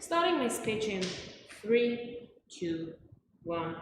Starting my speech in 3, 2, 1.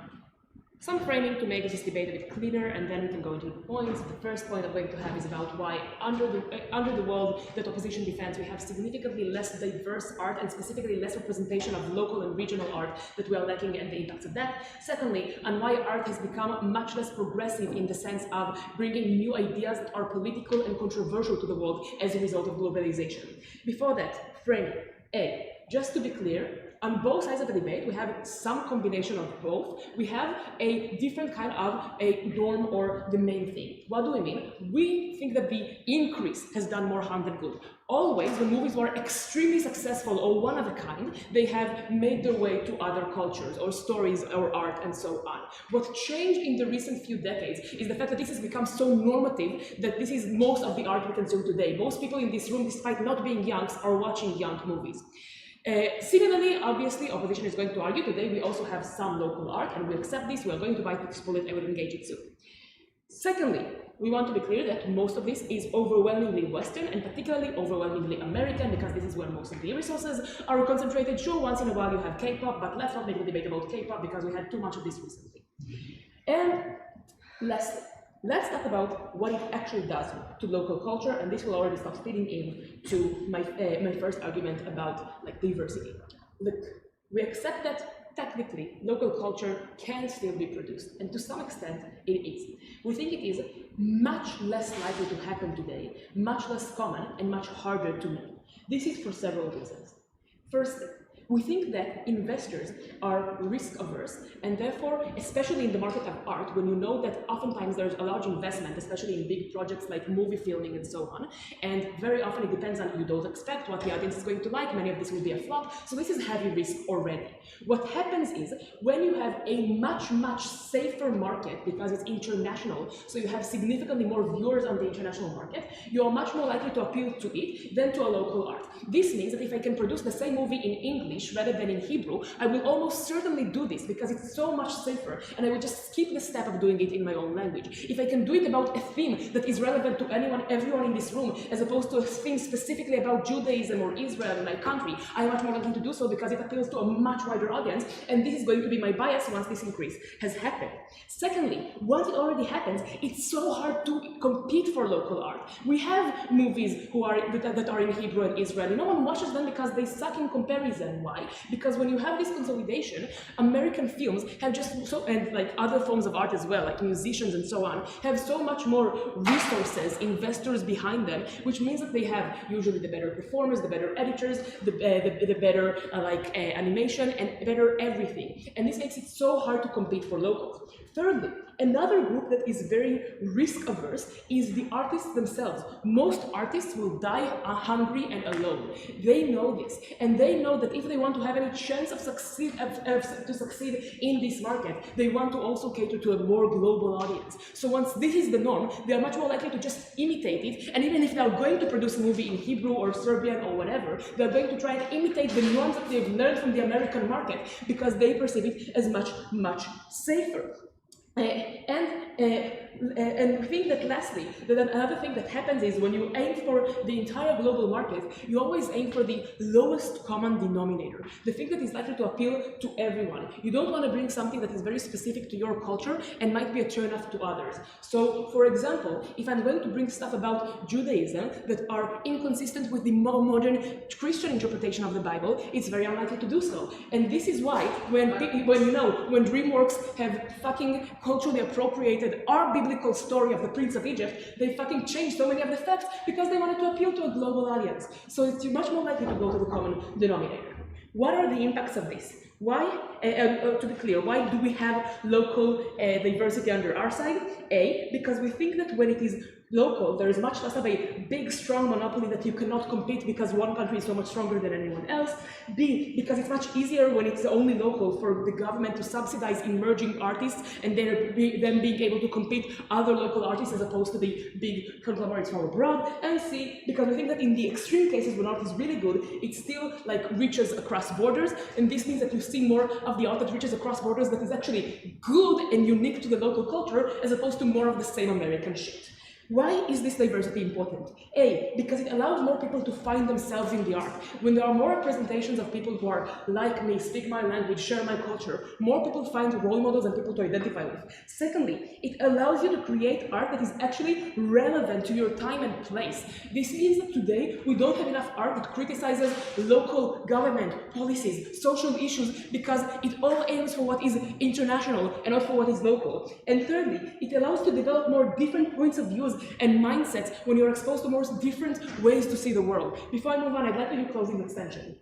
Some framing to make this debate a bit cleaner, and then we can go into the points. The first point I'm going to have is about why under the world that opposition defends, we have significantly less diverse art and specifically less representation of local and regional art that we are lacking, and the impacts of that. Secondly, on why art has become much less progressive in the sense of bringing new ideas that are political and controversial to the world as a result of globalization. Before that, framing. A. Just to be clear, on both sides of the debate, we have some combination of both. We have a different kind of a norm or the main thing. What do we mean? We think that the increase has done more harm than good. Always, when movies were extremely successful or one of a kind, they have made their way to other cultures or stories or art and so on. What changed in the recent few decades is the fact that this has become so normative that this is most of the art we consume today. Most people in this room, despite not being young, are watching young movies. Similarly, obviously, opposition is going to argue today we also have some local art, and we accept this. We are going to fight this bullet and we'll engage it soon. Secondly, we want to be clear that most of this is overwhelmingly Western and particularly overwhelmingly American, because this is where most of the resources are concentrated. Sure, once in a while you have K-pop, but let's not make a debate about K-pop because we had too much of this recently. And lastly, let's talk about what it actually does to local culture, and this will already start feeding in to my first argument about diversity. Look, we accept that technically local culture can still be produced, and to some extent it is. We think it is much less likely to happen today, much less common, and much harder to make. This is for several reasons. First, we think that investors are risk-averse, and therefore, especially in the market of art, when you know that oftentimes there's a large investment, especially in big projects like movie filming and so on, and very often it depends on, you don't expect what the audience is going to like, many of this will be a flop, so this is heavy risk already. What happens is, when you have a much, much safer market, because it's international, so you have significantly more viewers on the international market, you are much more likely to appeal to it than to a local art. This means that if I can produce the same movie in English rather than in Hebrew, I will almost certainly do this because it's so much safer, and I will just skip the step of doing it in my own language. If I can do it about a theme that is relevant to everyone in this room, as opposed to a theme specifically about Judaism or Israel in my country, I am much more likely to do so because it appeals to a much wider audience, and this is going to be my bias once this increase has happened. Secondly, once it already happens, it's so hard to compete for local art. We have movies that are in Hebrew and Israeli. No one watches them because they suck in comparison. Why? Because when you have this consolidation, American films have and like other forms of art as well, like musicians and so on, have so much more resources, investors behind them, which means that they have usually the better performers, the better editors, the better animation, and better everything. And this makes it so hard to compete for locals. Thirdly, another group that is very risk-averse is the artists themselves. Most artists will die hungry and alone. They know this, and they know that if they want to have any chance of succeed in this market, they want to also cater to a more global audience. So once this is the norm, they are much more likely to just imitate it, and even if they are going to produce a movie in Hebrew or Serbian or whatever, they are going to try and imitate the norms that they've learned from the American market because they perceive it as much, much safer. And we think that lastly, that another thing that happens is when you aim for the entire global market, you always aim for the lowest common denominator, the thing that is likely to appeal to everyone. You don't want to bring something that is very specific to your culture and might be a turn-off to others. So, for example, if I'm going to bring stuff about Judaism that are inconsistent with the more modern Christian interpretation of the Bible, it's very unlikely to do so. And this is why when DreamWorks have fucking culturally appropriated our biblical story of the Prince of Egypt, they fucking changed so many of the facts because they wanted to appeal to a global audience. So it's much more likely to go to the common denominator. What are the impacts of this? Why, to be clear, why do we have local diversity under our side? A, because we think that when it is local, there is much less of a big, strong monopoly that you cannot compete because one country is so much stronger than anyone else. B, because it's much easier when it's only local for the government to subsidize emerging artists and then being able to compete other local artists as opposed to the big conglomerates from abroad. And C, because we think that in the extreme cases when art is really good, it still reaches across borders, and this means that you see more of the art that reaches across borders that is actually good and unique to the local culture as opposed to more of the same American shit. Why is this diversity important? A, because it allows more people to find themselves in the art. When there are more representations of people who are like me, speak my language, share my culture, more people find role models and people to identify with. Secondly, it allows you to create art that is actually relevant to your time and place. This means that today we don't have enough art that criticizes local government, policies, social issues, because it all aims for what is international and not for what is local. And thirdly, it allows you to develop more different points of views and mindsets when you're exposed to more different ways to see the world. Before I move on, I'd like to do closing extension.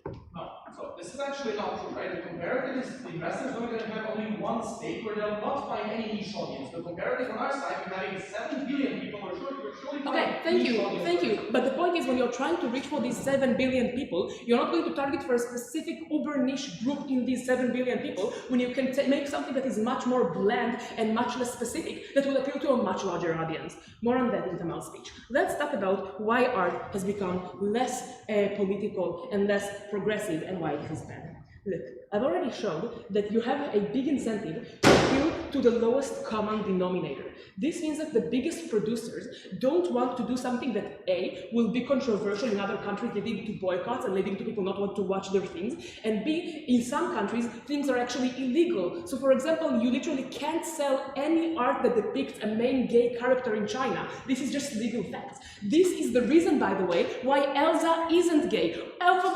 So this is actually not true, right? The comparative is the investors are going to have only one stake where they'll not find any niche audience. The comparative on our side, we're having 7 billion people, we're surely okay, thank you. But the point is, when you're trying to reach for these 7 billion people, you're not going to target for a specific uber niche group in these 7 billion people, when you can make something that is much more bland and much less specific, that will appeal to a much larger audience. More on that in Tamal's speech. Let's talk about why art has become less political and less progressive, and why it is bad. Look, I've already shown that you have a big incentive to appeal to the lowest common denominator. This means that the biggest producers don't want to do something that A, will be controversial in other countries, leading to boycotts and leading to people not want to watch their things, and B, in some countries, things are actually illegal. So for example, you literally can't sell any art that depicts a main gay character in China. This is just legal facts. This is the reason, by the way, why Elsa isn't gay.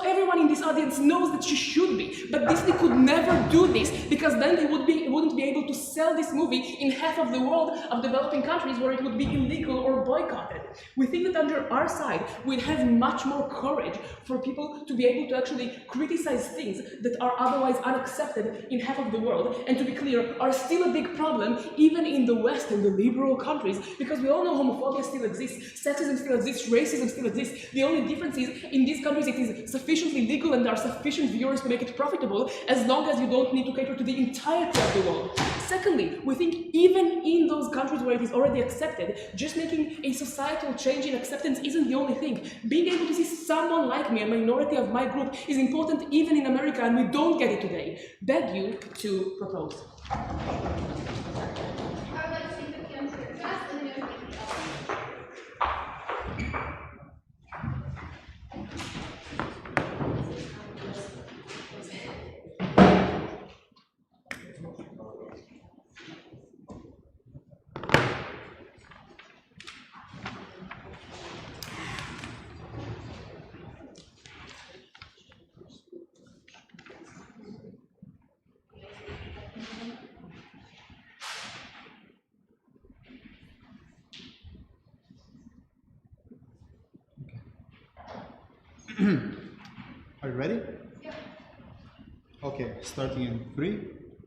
Everyone in this audience knows that she should be, but Disney could never do this, because then they wouldn't be able to sell this movie in half of the world of developing countries where it would be illegal or boycotted. We think that under our side, we'd have much more courage for people to be able to actually criticize things that are otherwise unaccepted in half of the world, and to be clear, are still a big problem even in the West and the liberal countries, because we all know homophobia still exists, sexism still exists, racism still exists. The only difference is, in these countries it is sufficiently legal and there are sufficient viewers to make it profitable, as long as you don't need to cater to the entirety of the world. Secondly, we think even in those countries where it is already accepted, just making a societal change in acceptance isn't the only thing. Being able to see someone like me, a minority of my group, is important even in America, and we don't get it today. Beg you to propose. I would like to take the piano for class, and then everybody else. Are you ready? Yeah. Okay, starting in 3,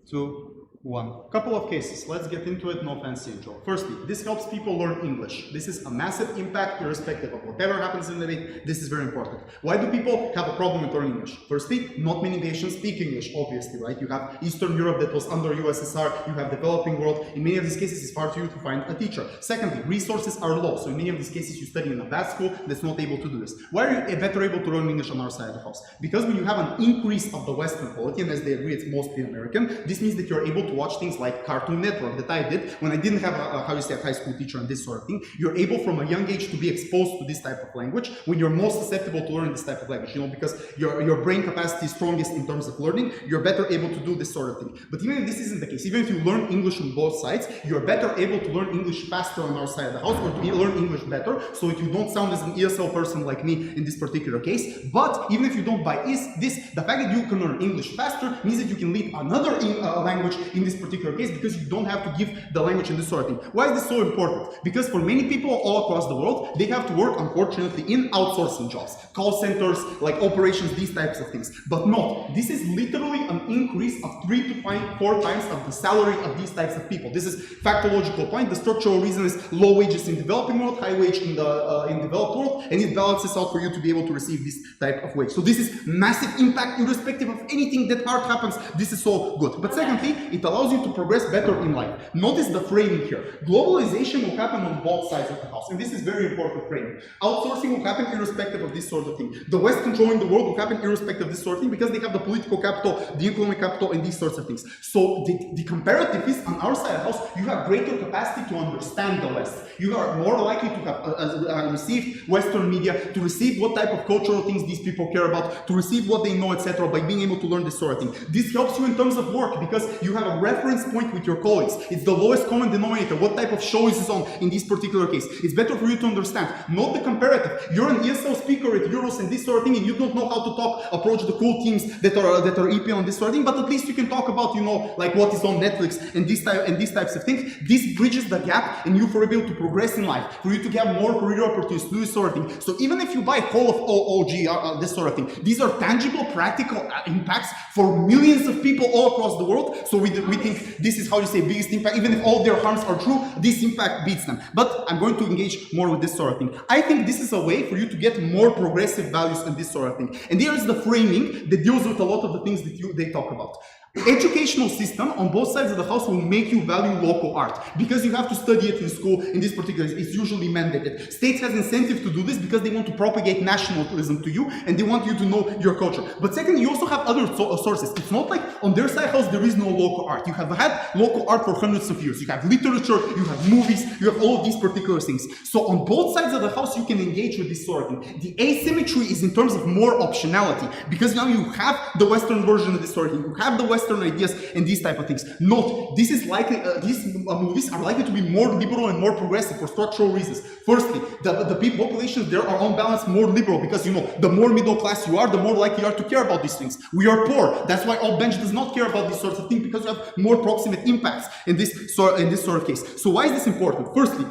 2, 1. Couple of cases. Let's get into it. No fancy intro. Firstly, this helps people learn English. This is a massive impact irrespective of whatever happens in the debate. This is very important. Why do people have a problem with learning English? Firstly, not many nations speak English, obviously, right? You have Eastern Europe that was under USSR, you have developing world. In many of these cases, it's hard for you to find a teacher. Secondly, resources are low. So in many of these cases, you study in a bad school that's not able to do this. Why are you better able to learn English on our side of the house? Because when you have an increase of the Western quality, and as they agree, it's mostly American, this means that you're able to watch things like Cartoon Network that I did when I didn't have a high school teacher and this sort of thing. You're able from a young age to be exposed to this type of language when you're most susceptible to learn this type of language, you know, because your brain capacity is strongest in terms of learning, you're better able to do this sort of thing. But even if this isn't the case, even if you learn English on both sides, you're better able to learn English faster on our side of the house, or to learn English better, so that you don't sound as an ESL person like me in this particular case. But even if you don't buy this, the fact that you can learn English faster means that you can lead another language in this particular case, because you don't have to give the language in this sort of thing. Why is this so important? Because for many people all across the world, they have to work, unfortunately, in outsourcing jobs, call centers, like operations, these types of things. But no, this is literally an increase of 3 to 4 times of the salary of these types of people. This is factological point. The structural reason is low wages in developing world, high wage in the in developed world, and it balances out for you to be able to receive this type of wage. So this is massive impact irrespective of anything that hard happens. This is so good. But secondly, it allows you to progress better in life. Notice the framing here. Globalization will happen on both sides of the house, and this is very important framing. Outsourcing will happen irrespective of this sort of thing. The West controlling the world will happen irrespective of this sort of thing because they have the political capital, the economic capital, and these sorts of things. So the comparative is on our side of the house, you have greater capacity to understand the West. You are more likely to have received Western media, to receive what type of cultural things these people care about, to receive what they know, etc., by being able to learn this sort of thing. This helps you in terms of work because you have a reference point with your colleagues. It's the lowest common denominator. What type of show is this on in this particular case? It's better for you to understand. Not the comparative. You're an ESL speaker at Euros and this sort of thing, and you don't know how to approach the cool teams that are EP on this sort of thing, but at least you can talk about, you know, like what is on Netflix and these types of things. This bridges the gap and you for able to progress in life, for you to have more career opportunities to do this sort of thing. So even if you buy whole of OG, this sort of thing, these are tangible, practical impacts for millions of people all across the world. So we think this is how you say biggest impact. Even if all their harms are true, this impact beats them. But I'm going to engage more with this sort of thing. I think this is a way for you to get more progressive values and this sort of thing. And there is the framing that deals with a lot of the things that they talk about. Educational system on both sides of the house will make you value local art because you have to study it in school. In this particular, it's usually mandated. States has incentive to do this because they want to propagate nationalism to you and they want you to know your culture. But second, you also have other sources. It's not like on their side house there is no local art. You have had local art for hundreds of years. You have literature, you have movies, you have all of these particular things. So on both sides of the house you can engage with this sort of thing. The asymmetry is in terms of more optionality because now you have the Western version of this sort of thing. You have the Western ideas and these type of things. Note, this is likely, these movies are likely to be more liberal and more progressive for structural reasons. Firstly, the people populations there are on balance more liberal because, you know, the more middle class you are, the more likely you are to care about these things. We are poor. That's why all bench does not care about these sorts of things because you have more proximate impacts in this sort of case. So why is this important? Firstly,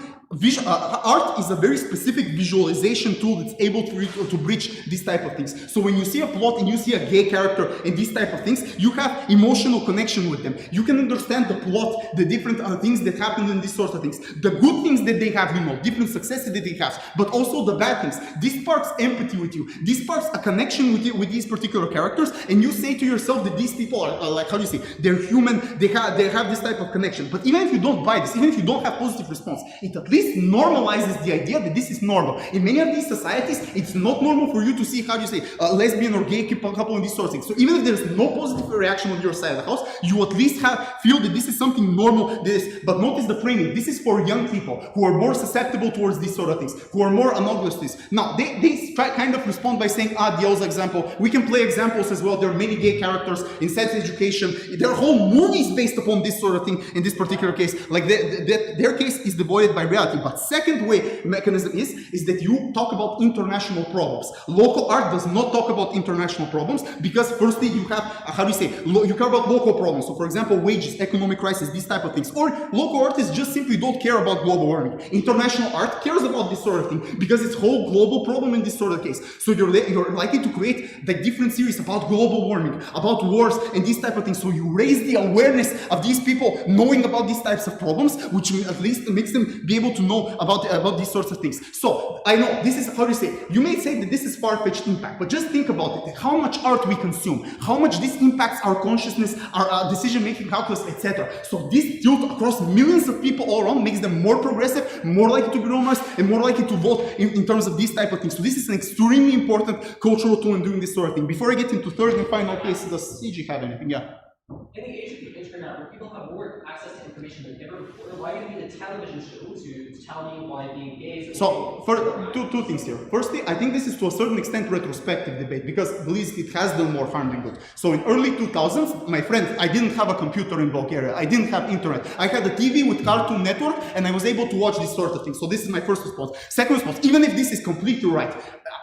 art is a very specific visualization tool that's able to bridge these type of things. So when you see a plot and you see a gay character and these type of things, you have emotional connection with them. You can understand the plot, the different things that happen in these sorts of things. The good things that they have, you know, different successes that they have, but also the bad things. This sparks empathy with you. This sparks a connection with you, with these particular characters, and you say to yourself that these people are like, how do you say, they're human, they have this type of connection. But even if you don't buy this, even if you don't have positive response, it at least normalizes the idea that this is normal. In many of these societies, it's not normal for you to see, how do you say, a lesbian or gay couple and these sorts of things. So even if there's no positive reaction on your side of the house, you at least feel that this is something normal. But notice the framing. This is for young people who are more susceptible towards these sort of things, who are more analogous to this. Now, they kind of respond by saying, the Oz example. We can play examples as well. There are many gay characters in sex education. There are whole movies based upon this sort of thing in this particular case. Like their case is devoid by reality. But second way mechanism is that you talk about international problems. Local art does not talk about international problems because firstly you have, how do you say, you care about local problems. So for example, wages, economic crisis, these type of things. Or local artists just simply don't care about global warming. International art cares about this sort of thing because it's a whole global problem in this sort of case. So you're likely to create like different series about global warming, about wars and these type of things. So you raise the awareness of these people knowing about these types of problems, which at least makes them be able to know about these sorts of things. So I know this is, how do you say, you may say that this is far-fetched impact, but just think about it. How much art we consume, how much this impacts our consciousness, our decision-making calculus, etc. So this tilt across millions of people all around makes them more progressive, more likely to be normalized, and more likely to vote in terms of these type of things. So this is an extremely important cultural tool in doing this sort of thing. Before I get into third and final case, does CG have anything? Yeah. In the age of the internet, where people have more access to information than ever before, why do you need a television show to tell you why being gay is... So, for two things here. Firstly, I think this is to a certain extent retrospective debate because, believe it has done more harm than good. So in early 2000s, my friend, I didn't have a computer in Bulgaria. I didn't have internet. I had a TV with Cartoon Network and I was able to watch this sort of thing. So this is my first response. Second response, even if this is completely right,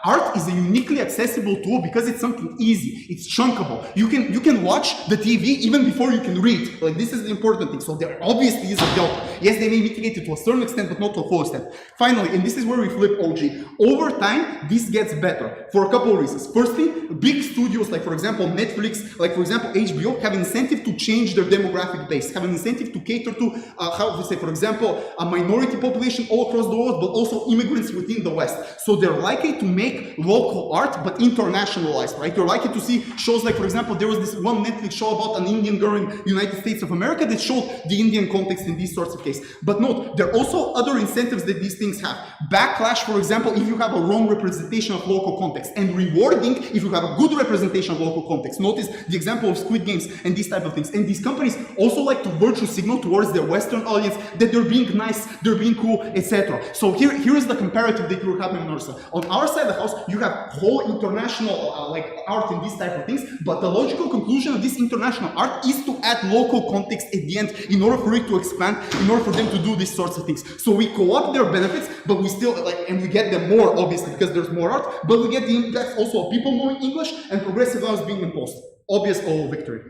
art is a uniquely accessible tool because it's something easy. It's chunkable. You can watch the TV even before you can read. Like, this is the important thing. So there obviously is a delta. Yes, they may mitigate it to a certain extent, but not to a full extent. Finally, and this is where we flip OG. Over time, this gets better for a couple of reasons. Firstly, big studios like, for example, Netflix, like, for example, HBO, have incentive to change their demographic base, have an incentive to cater to, how to say, for example, a minority population all across the world, but also immigrants within the West. So they're likely to make make local art but internationalized, right? You're likely to see shows like, for example, there was this one Netflix show about an Indian girl in the United States of America that showed the Indian context in these sorts of cases. But note, there are also other incentives that these things have. Backlash, for example, if you have a wrong representation of local context, and rewarding if you have a good representation of local context. Notice the example of Squid Games and these type of things. And these companies also like to virtue signal towards their Western audience that they're being nice, they're being cool, etc. So here is the comparative that you're having on our side. On our side of the house, you have whole international like art and these type of things, but the logical conclusion of this international art is to add local context at the end in order for it to expand, in order for them to do these sorts of things. So we co-opt their benefits, but we still and we get them more obviously because there's more art, but we get the impact also of people knowing English and progressive laws being imposed. Obvious all victory.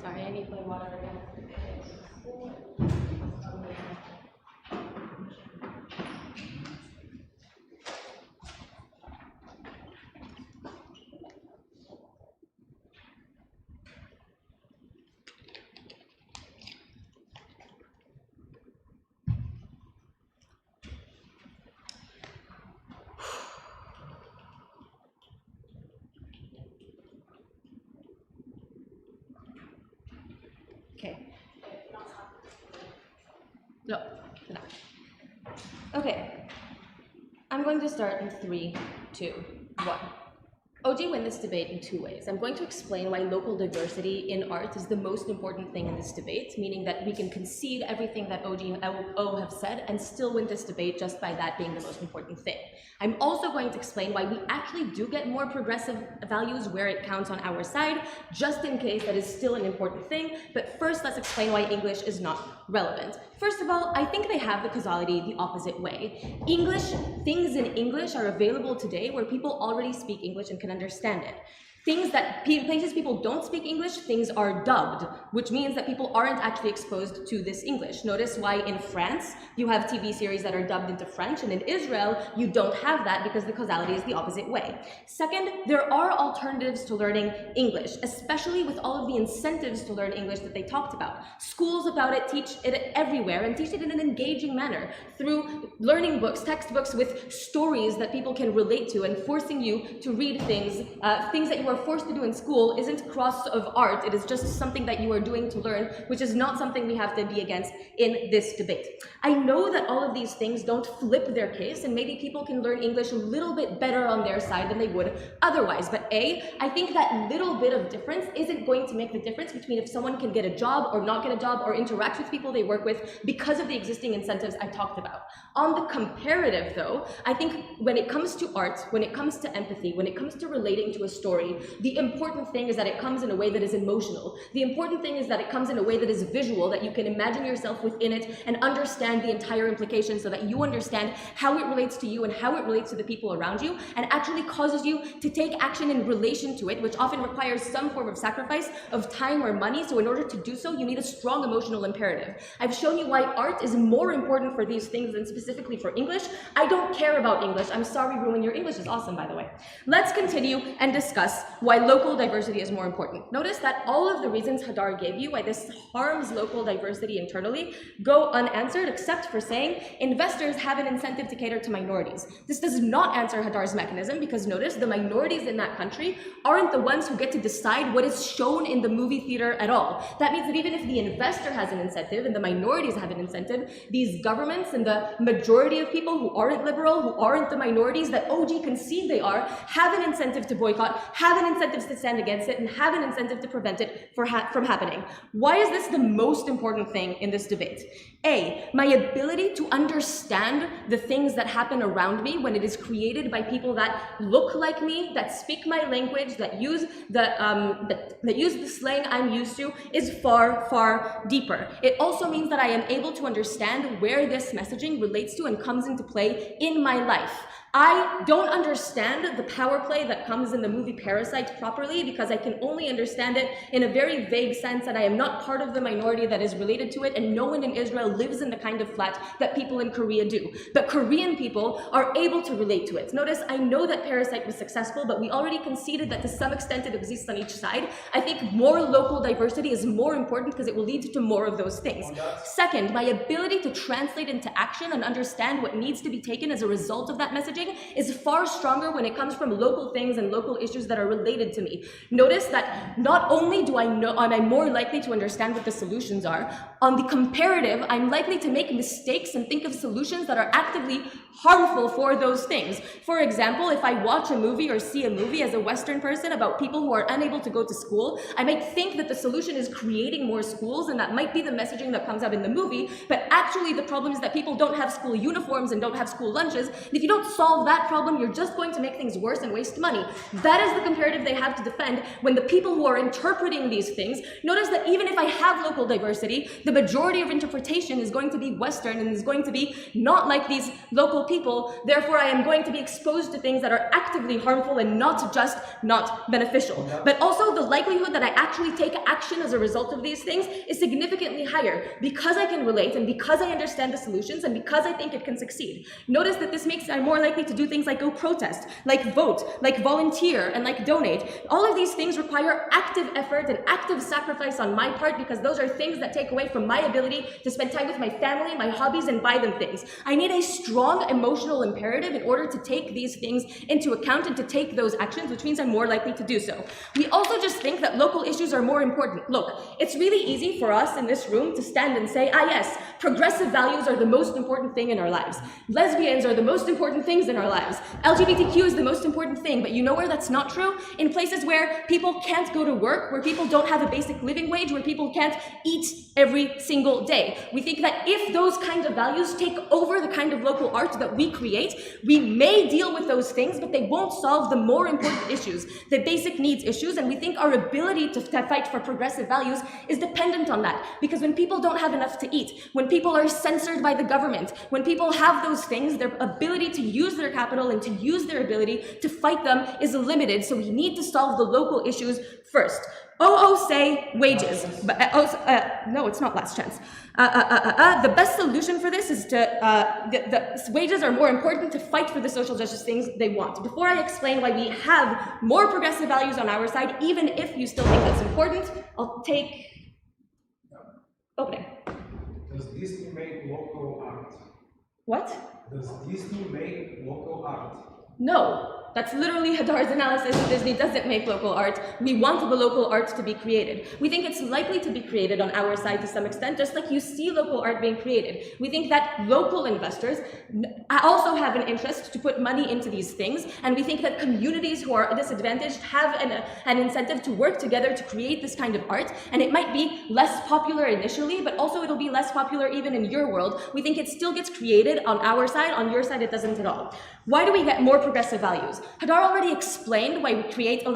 Sorry, I need my water again. Okay. No, no. Okay. I'm going to start in 3, 2, 1. OG win this debate in 2 ways. I'm going to explain why local diversity in art is the most important thing in this debate, meaning that we can concede everything that OG and O have said and still win this debate just by that being the most important thing. I'm also going to explain why we actually do get more progressive values where it counts on our side, just in case that is still an important thing. But first, let's explain why English is not relevant. First of all, I think they have the causality the opposite way. Things in English are available today where people already speak English and can understand it. Places people don't speak English, things are dubbed, which means that people aren't actually exposed to this English. Notice why in France, you have TV series that are dubbed into French, and in Israel, you don't have that because the causality is the opposite way. Second, there are alternatives to learning English, especially with all of the incentives to learn English that they talked about. Schools about it teach it everywhere and teach it in an engaging manner through learning books, textbooks with stories that people can relate to and forcing you to read things that you are forced to do in school isn't cross of art, it is just something that you are doing to learn, which is not something we have to be against in this debate. I know that all of these things don't flip their case, and maybe people can learn English a little bit better on their side than they would otherwise, but I think that little bit of difference isn't going to make the difference between if someone can get a job or not get a job or interact with people they work with because of the existing incentives I talked about. On the comparative though, I think when it comes to art, when it comes to empathy, when it comes to relating to a story, the important thing is that it comes in a way that is emotional. The important thing is that it comes in a way that is visual, that you can imagine yourself within it and understand the entire implication so that you understand how it relates to you and how it relates to the people around you and actually causes you to take action in relation to it, which often requires some form of sacrifice of time or money. So in order to do so, you need a strong emotional imperative. I've shown you why art is more important for these things than specifically for English. I don't care about English. I'm sorry, Ruben, your English is awesome, by the way. Let's continue and discuss why local diversity is more important. Notice that all of the reasons Hadar gave you why this harms local diversity internally go unanswered, except for saying investors have an incentive to cater to minorities. This does not answer Hadar's mechanism because notice the minorities in that country aren't the ones who get to decide what is shown in the movie theater at all. That means that even if the investor has an incentive and the minorities have an incentive, these governments and the majority of people who aren't liberal, who aren't the minorities that OG concede they are, have an incentive to boycott, have an an incentive to stand against it and have an incentive to prevent it from happening. Why is this the most important thing in this debate? A, my ability to understand the things that happen around me when it is created by people that look like me, that speak my language, that use the slang I'm used to, is far, far deeper. It also means that I am able to understand where this messaging relates to and comes into play in my life. I don't understand the power play that comes in the movie Parasite properly because I can only understand it in a very vague sense, and I am not part of the minority that is related to it, and no one in Israel lives in the kind of flat that people in Korea do. But Korean people are able to relate to it. Notice, I know that Parasite was successful, but we already conceded that to some extent it exists on each side. I think more local diversity is more important because it will lead to more of those things. Second, my ability to translate into action and understand what needs to be taken as a result of that messaging is far stronger when it comes from local things and local issues that are related to me. Notice that not only am I more likely to understand what the solutions are, on the comparative, I'm likely to make mistakes and think of solutions that are actively harmful for those things. For example, if I watch a movie or see a movie as a Western person about people who are unable to go to school, I might think that the solution is creating more schools, and that might be the messaging that comes out in the movie, but actually the problem is that people don't have school uniforms and don't have school lunches, and if you don't solve that problem, you're just going to make things worse and waste money. That is the comparative they have to defend when the people who are interpreting these things, notice that even if I have local diversity, the majority of interpretation is going to be Western and is going to be not like these local people. Therefore, I am going to be exposed to things that are actively harmful and not just not beneficial. But also the likelihood that I actually take action as a result of these things is significantly higher because I can relate and because I understand the solutions and because I think it can succeed. Notice that this makes I'm more likely to do things like go protest, like vote, like volunteer, and like donate. All of these things require active effort and active sacrifice on my part because those are things that take away from my ability to spend time with my family, my hobbies, and buy them things. I need a strong emotional imperative in order to take these things into account and to take those actions, which means I'm more likely to do so. We also just think that local issues are more important. Look, it's really easy for us in this room to stand and say, ah yes, progressive values are the most important thing in our lives. Lesbians are the most important things in our lives. LGBTQ is the most important thing, but you know where that's not true? In places where people can't go to work, where people don't have a basic living wage, where people can't eat every single day. We think that if those kinds of values take over the kind of local art that we create, we may deal with those things, but they won't solve the more important issues, the basic needs issues, and we think our ability to fight for progressive values is dependent on that. Because when people don't have enough to eat, when people are censored by the government, when people have those things, their ability to use their capital and to use their ability to fight them is limited, so we need to solve the local issues first. say wages, but no, it's not last chance. The best solution for this is to, the wages are more important to fight for the social justice things they want. Before I explain why we have more progressive values on our side, even if you still think that's important, I'll take opening. Does Disney make local art? What? Does Disney make local art? No. That's literally Hadar's analysis. Disney doesn't make local art. We want the local art to be created. We think it's likely to be created on our side to some extent, just like you see local art being created. We think that local investors also have an interest to put money into these things, and we think that communities who are disadvantaged have an incentive to work together to create this kind of art, and it might be less popular initially, but also it'll be less popular even in your world. We think it still gets created on our side, on your side it doesn't at all. Why do we get more progressive values? Hadar already explained why we create a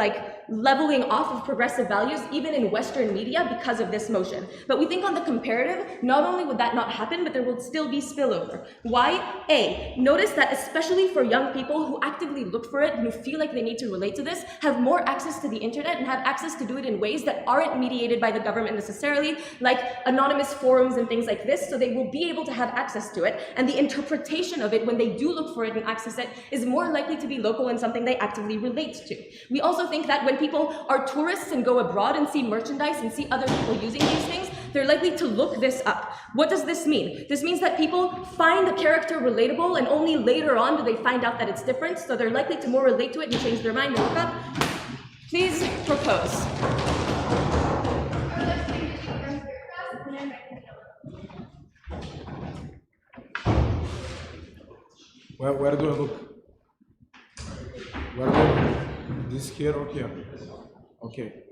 leveling off of progressive values even in Western media because of this motion. But we think on the comparative, not only would that not happen, but there will still be spillover. Why? A, notice that especially for young people who actively look for it and who feel like they need to relate to this, have more access to the internet and have access to do it in ways that aren't mediated by the government necessarily, like anonymous forums and things like this, so they will be able to have access to it, and the interpretation of it when they do look for it and access it is more likely to be local and something they actively relate to. We also think that when people are tourists and go abroad and see merchandise and see other people using these things, they're likely to look this up. What does this mean? This means that people find the character relatable and only later on do they find out that it's different, so they're likely to more relate to it and change their mind and look up. Please propose. Where do I look? Where do I look? this here or here? Okay.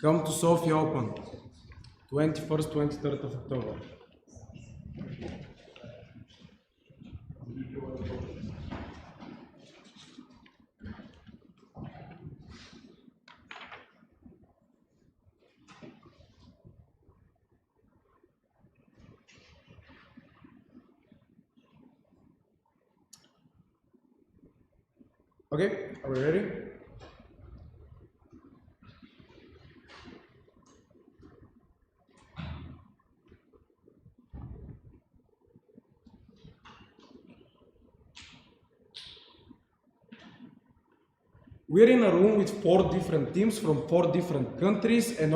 Come to Sofia Open, 21st, 23rd of October. Okay, are we ready? We're in a room with 4 different teams from 4 different countries, and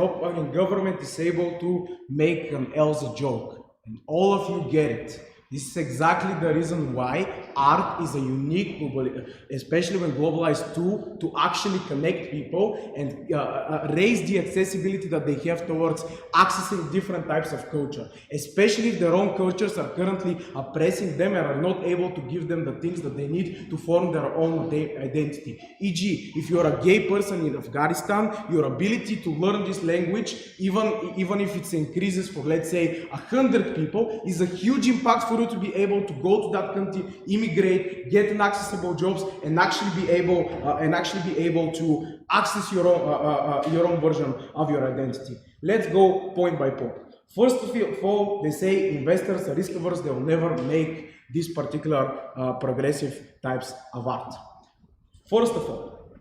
government is able to make an Elsa joke. And all of you get it. This is exactly the reason why art is a unique, especially when globalized tool, to actually connect people and raise the accessibility that they have towards accessing different types of culture, especially if their own cultures are currently oppressing them and are not able to give them the things that they need to form their own identity. E.g., if you're a gay person in Afghanistan, your ability to learn this language, even if it increases for, let's say, 100 people, is a huge impact for you to be able to go to that country, immigrate, get an accessible jobs, and actually be able to access your own version of your identity. Let's go point by point. First of all, they say investors are risk averse; they will never make these particular progressive types of art. First of all,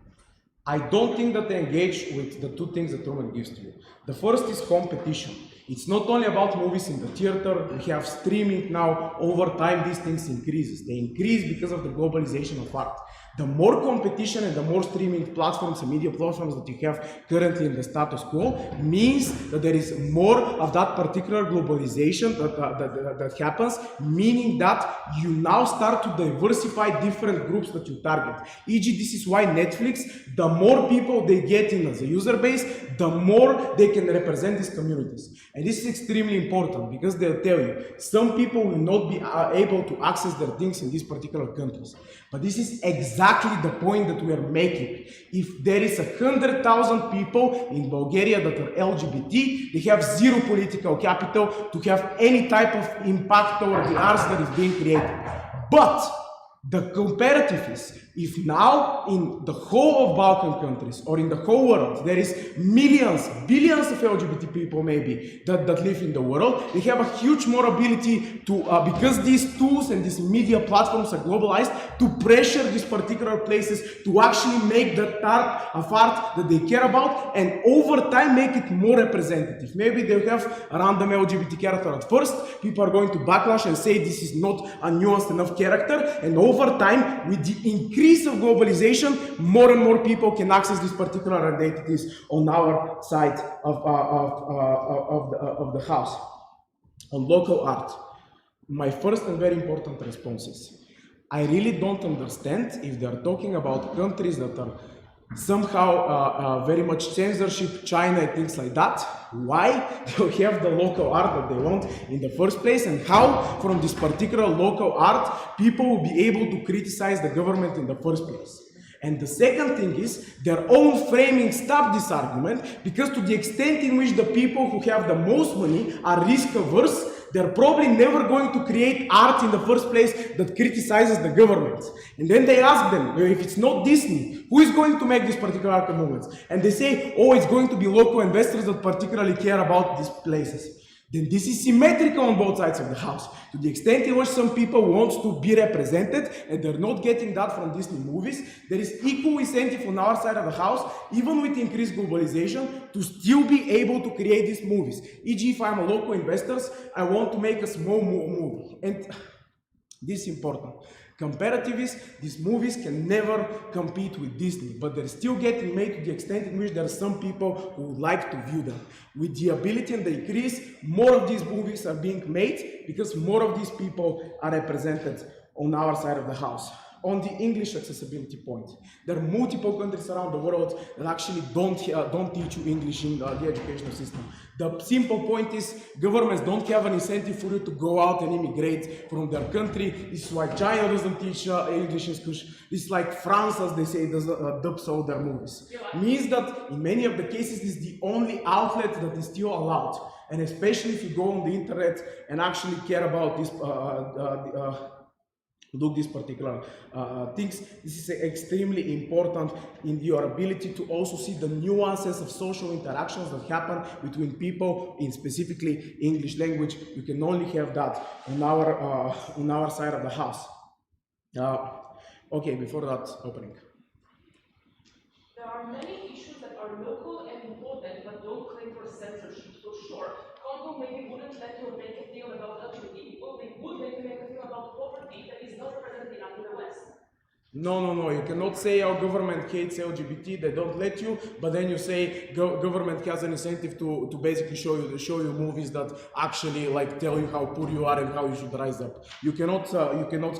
I don't think that they engage with the 2 things that Truman gives to you. The first is competition. It's not only about movies in the theater, we have streaming now. Over time, these things increases. They increase because of the globalization of art. The more competition and the more streaming platforms and media platforms that you have currently in the status quo means that there is more of that particular globalization that happens, meaning that you now start to diversify different groups that you target. E.g., this is why Netflix, the more people they get in as a user base, the more they can represent these communities. And this is extremely important because they'll tell you, some people will not be able to access their things in these particular countries. But this is exactly the point that we are making. If there is 100,000 people in Bulgaria that are LGBT, they have zero political capital to have any type of impact toward the arts that is being created. But the comparative is, if now in the whole of Balkan countries or in the whole world, there is millions, billions of LGBT people maybe that live in the world, they have a huge more ability to, because these tools and these media platforms are globalized, to pressure these particular places to actually make that art of art that they care about and over time make it more representative. Maybe they'll have a random LGBT character at first, people are going to backlash and say this is not a nuanced enough character, and over time, with the increase of globalization, more and more people can access these particular identities on our side of the house. On local art, my first and very important response is, I really don't understand if they're talking about countries that are somehow very much censorship, China and things like that, why they have the local art that they want in the first place, and how from this particular local art people will be able to criticize the government in the first place. And the second thing is, their own framing stopped this argument, because to the extent in which the people who have the most money are risk averse, they're probably never going to create art in the first place that criticizes the government. And then they ask them, if it's not Disney, who is going to make these particular art movements? And they say, oh, it's going to be local investors that particularly care about these places. Then this is symmetrical on both sides of the house. To the extent in which some people want to be represented and they're not getting that from Disney movies, there is equal incentive on our side of the house, even with increased globalization, to still be able to create these movies. E.g., if I'm a local investor, I want to make a small movie. And this is important. Comparativists, these movies can never compete with Disney, but they're still getting made to the extent in which there are some people who would like to view them. With the ability and the increase, more of these movies are being made because more of these people are represented on our side of the house. on the English accessibility point. There are multiple countries around the world that actually don't teach you English in the educational system. The simple point is governments don't have an incentive for you to go out and immigrate from their country. This is why China doesn't teach English in schools. It's like France, as they say, does dubs all their movies. Means that in many of the cases, this is the only outlet that is still allowed. And especially if you go on the internet and actually care about this, look these particular things, this is extremely important in your ability to also see the nuances of social interactions that happen between people in specifically English language. You can only have that on our side of the house. Okay, before that opening. There are many issues that are local and important but don't claim for censorship. So sure, Congo maybe wouldn't let you make a film about LGBT people, they would let you make a film about poverty that is not represented enough in the West. No, you cannot say our government hates LGBT, they don't let you, but then you say government has an incentive to basically show you movies that actually like tell you how poor you are and how you should rise up. You cannot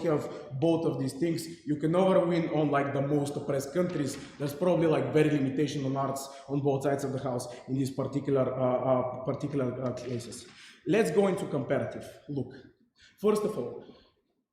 have both of these things. You can never win on like the most oppressed countries. There's probably like very limitation on arts on both sides of the house in these particular cases. Let's go into comparative. Look, first of all,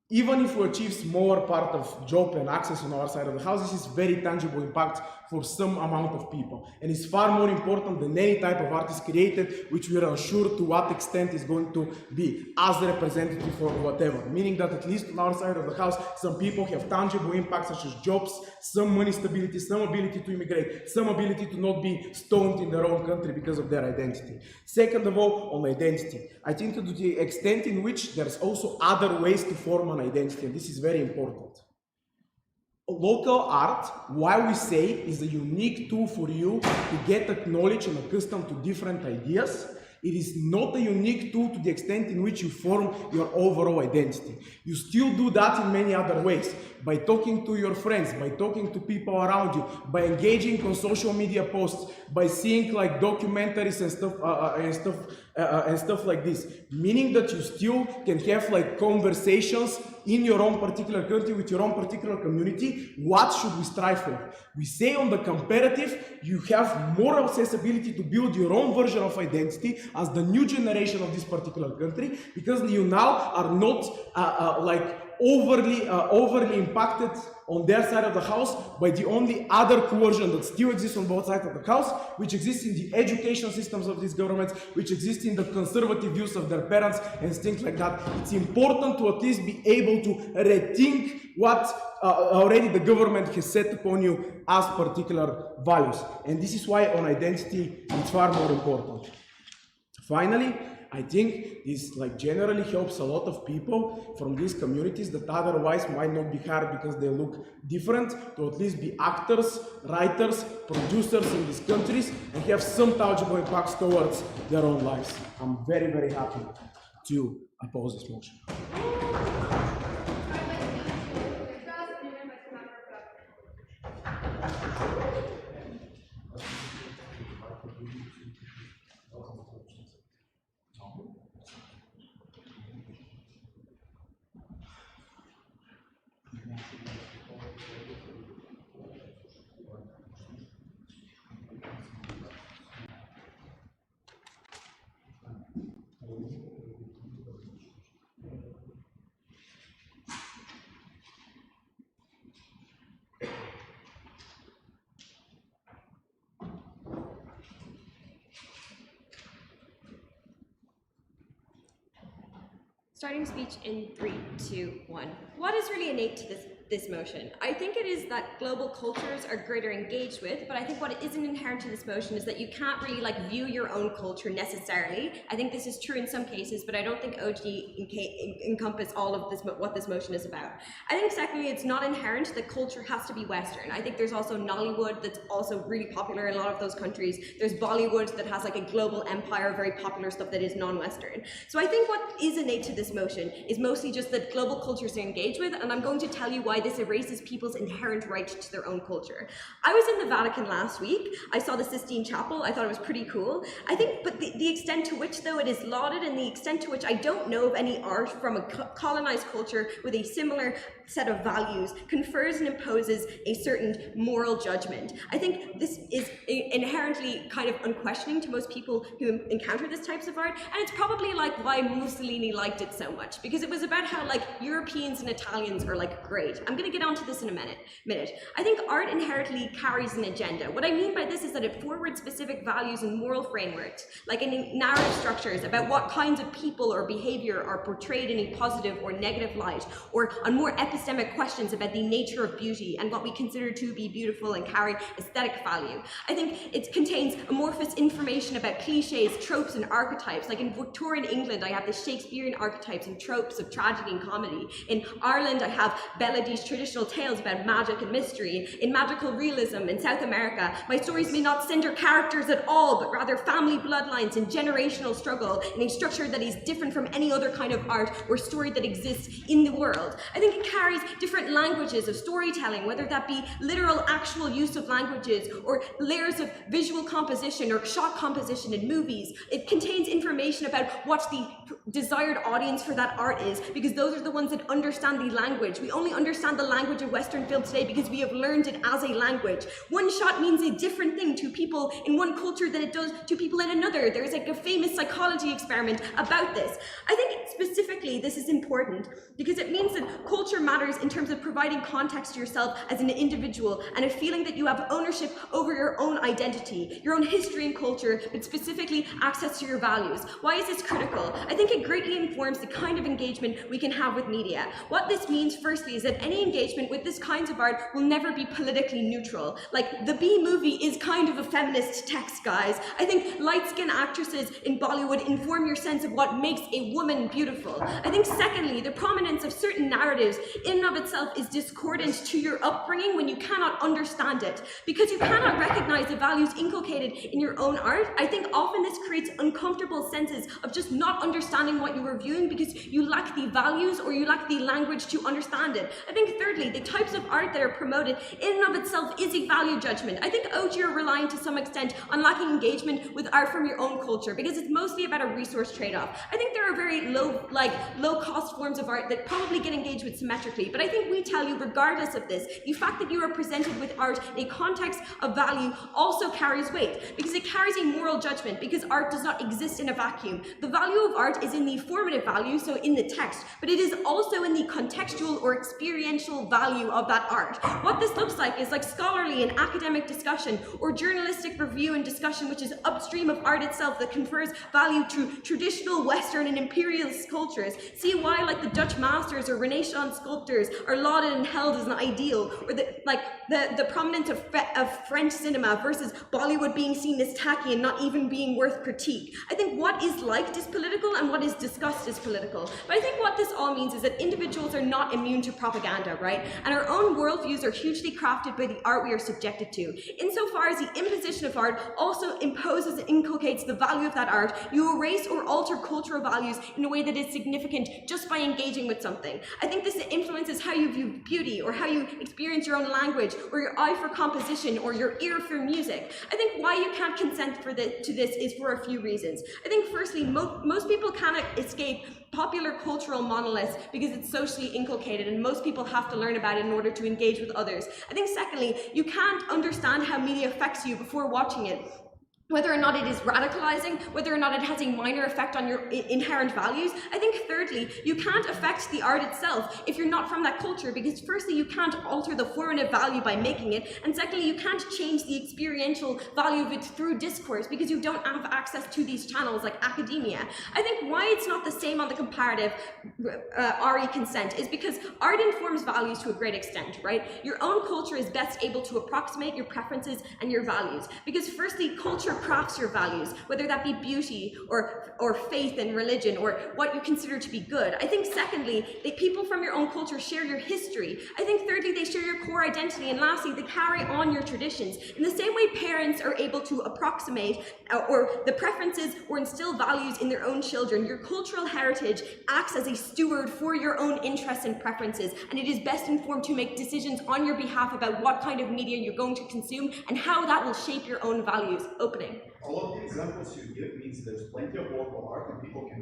even if we achieve smaller part of job and access on our side of the house, this is very tangible impact for some amount of people. And it's far more important than any type of art is created, which we are unsure to what extent is going to be as a representative or whatever. Meaning that at least on our side of the house, some people have tangible impacts such as jobs, some money stability, some ability to immigrate, some ability to not be stoned in their own country because of their identity. Second of all, on identity. I think to the extent in which there's also other ways to form an identity, and this is very important. Local art, why we say, is a unique tool for you to get acknowledged and accustomed to different ideas. It is not a unique tool to the extent in which you form your overall identity. You still do that in many other ways, by talking to your friends, by talking to people around you, by engaging on social media posts, by seeing like documentaries and stuff like this. Meaning that you still can have like conversations in your own particular country with your own particular community. What should we strive for? We say on the comparative, you have more accessibility to build your own version of identity as the new generation of this particular country, because you now are not like overly impacted on their side of the house by the only other coercion that still exists on both sides of the house, which exists in the education systems of these governments, which exists in the conservative views of their parents and things like that. It's important to at least be able to rethink what already the government has set upon you as particular values. And this is why on identity it's far more important. Finally, I think this like generally helps a lot of people from these communities that otherwise might not be hired because they look different, to at least be actors, writers, producers in these countries and have some tangible impacts towards their own lives. I'm very, very happy to oppose this motion. Starting speech in 3, 2, 1. What is really innate to this motion? I think it is that global cultures are greater engaged with, but I think what isn't inherent to this motion is that you can't really like view your own culture necessarily. I think this is true in some cases, but I don't think OG encompass all of this, what this motion is about. I think secondly, it's not inherent that culture has to be Western. I think there's also Nollywood that's also really popular in a lot of those countries. There's Bollywood that has like a global empire of very popular stuff that is non-Western. So I think what is innate to this motion is mostly just that global cultures are engaged with, and I'm going to tell you why this erases people's inherent right to their own culture. I was in the Vatican last week. I saw the Sistine Chapel. I thought it was pretty cool. I think, but the extent to which, though, it is lauded, and the extent to which I don't know of any art from a colonized culture with a similar set of values confers and imposes a certain moral judgment. I think this is inherently kind of unquestioning to most people who encounter this types of art, and it's probably like why Mussolini liked it so much, because it was about how like Europeans and Italians are like great. I'm going to get onto this in a minute. I think art inherently carries an agenda. What I mean by this is that it forwards specific values and moral frameworks, like in narrative structures about what kinds of people or behavior are portrayed in a positive or negative light, or on more epistemic questions about the nature of beauty and what we consider to be beautiful and carry aesthetic value. I think it contains amorphous information about cliches, tropes, and archetypes. Like in Victorian England, I have the Shakespearean archetypes and tropes of tragedy and comedy. In Ireland, I have Belgrade's traditional tales about magic and mystery. In magical realism in South America, my stories may not center characters at all, but rather family bloodlines and generational struggle in a structure that is different from any other kind of art or story that exists in the world. I think it carries different languages of storytelling, whether that be literal actual use of languages or layers of visual composition or shot composition in movies. It contains information about what the desired audience for that art is, because those are the ones that understand the language. We only understand the language of Western film today because we have learned it as a language. One shot means a different thing to people in one culture than it does to people in another. There's like a famous psychology experiment about this. I think specifically this is important because it means that culture matters in terms of providing context to yourself as an individual and a feeling that you have ownership over your own identity, your own history and culture, but specifically access to your values. Why is this critical? I think it greatly informs the kind of engagement we can have with media. What this means, firstly, is that any engagement with this kinds of art will never be politically neutral. Like, the B movie is kind of a feminist text, guys. I think light-skinned actresses in Bollywood inform your sense of what makes a woman beautiful. I think, secondly, the prominence of certain narratives in and of itself is discordant to your upbringing when you cannot understand it. Because you cannot recognize the values inculcated in your own art, I think often this creates uncomfortable senses of just not understanding what you are viewing because you lack the values or you lack the language to understand it. I think thirdly, the types of art that are promoted in and of itself is a value judgment. I think OG are relying to some extent on lacking engagement with art from your own culture because it's mostly about a resource trade-off. I think there are very low-cost forms of art that probably get engaged with symmetrically, but I think we tell you, regardless of this, the fact that you are presented with art in a context of value also carries weight because it carries a moral judgment, because art does not exist in a vacuum. The value of art is in the formative value, so in the text, but it is also in the contextual or experiential value of that art. What this looks like is like scholarly and academic discussion or journalistic review and discussion which is upstream of art itself that confers value to traditional Western and imperialist cultures. See why like the Dutch masters or Renaissance sculptors are lauded and held as an ideal, or the prominence of French cinema versus Bollywood being seen as tacky and not even being worth critique. I think what is liked is political and what is discussed is political. But I think what this all means is that individuals are not immune to propaganda, right? And our own worldviews are hugely crafted by the art we are subjected to. Insofar as the imposition of art also imposes and inculcates the value of that art, you erase or alter cultural values in a way that is significant just by engaging with something. I think this influences how you view beauty or how you experience your own language or your eye for composition or your ear for music. I think why you can't consent to this is for a few reasons. I think firstly, most people cannot escape popular cultural monoliths because it's socially inculcated and most people have to learn about it in order to engage with others. I think secondly, you can't understand how media affects you before watching it. Whether or not it is radicalizing, whether or not it has a minor effect on your inherent values. I think thirdly, you can't affect the art itself if you're not from that culture, because firstly, you can't alter the formative value by making it, and secondly, you can't change the experiential value of it through discourse because you don't have access to these channels like academia. I think why it's not the same on the comparative RE consent is because art informs values to a great extent, right? Your own culture is best able to approximate your preferences and your values, because firstly, culture crafts your values, whether that be beauty or faith and religion or what you consider to be good. I think secondly, that people from your own culture share your history. I think thirdly, they share your core identity, and lastly, they carry on your traditions. In the same way parents are able to approximate or the preferences or instill values in their own children, your cultural heritage acts as a steward for your own interests and preferences, and it is best informed to make decisions on your behalf about what kind of media you're going to consume and how that will shape your own values. Opening. clothing. All of the examples you give means there's plenty of local art and people can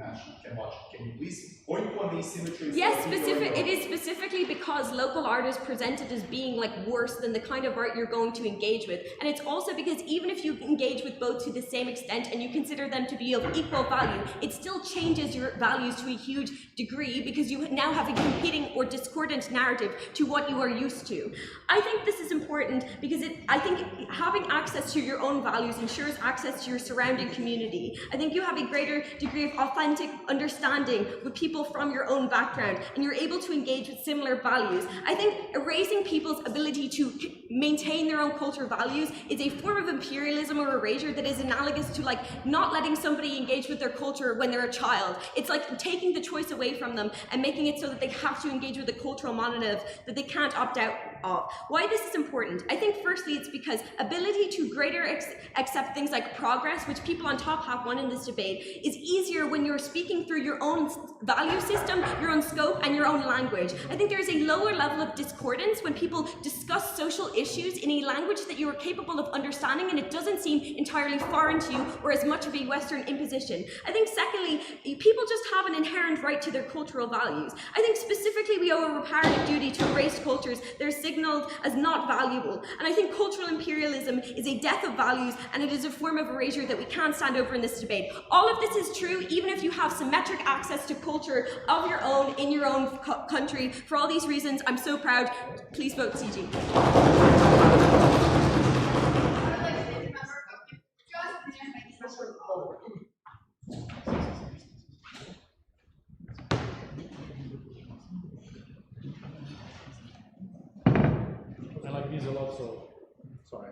watch it. Can you please point to an asymmetry? Yes, it is specifically because local art is presented as being like worse than the kind of art you're going to engage with. And it's also because even if you engage with both to the same extent and you consider them to be of equal value, it still changes your values to a huge degree because you now have a competing or discordant narrative to what you are used to. I think this is important because I think having access to your own values ensures access to your surrounding community. I think you have a greater degree of authentic understanding with people from your own background, and you're able to engage with similar values. I think erasing people's ability to maintain their own cultural values is a form of imperialism or erasure that is analogous to like not letting somebody engage with their culture when they're a child. It's like taking the choice away from them and making it so that they have to engage with a cultural monolith that they can't opt out of. Why this is important? I think firstly it's because ability to greater accept things like progress, which people on top have won in this debate, is easier when you're speaking through your own value system, your own scope, and your own language. I think there is a lower level of discordance when people discuss social issues in a language that you are capable of understanding and it doesn't seem entirely foreign to you or as much of a Western imposition. I think secondly, people just have an inherent right to their cultural values. I think specifically we owe a reparative duty to erased cultures that are signaled as not valuable. And I think cultural imperialism is a death of values and it is a form of erasure that we can't stand over in this debate. All of this is true even if you have symmetric access to culture of your own in your own country. For all these reasons, I'm so proud. Please vote CG. I like these a lot, so sorry.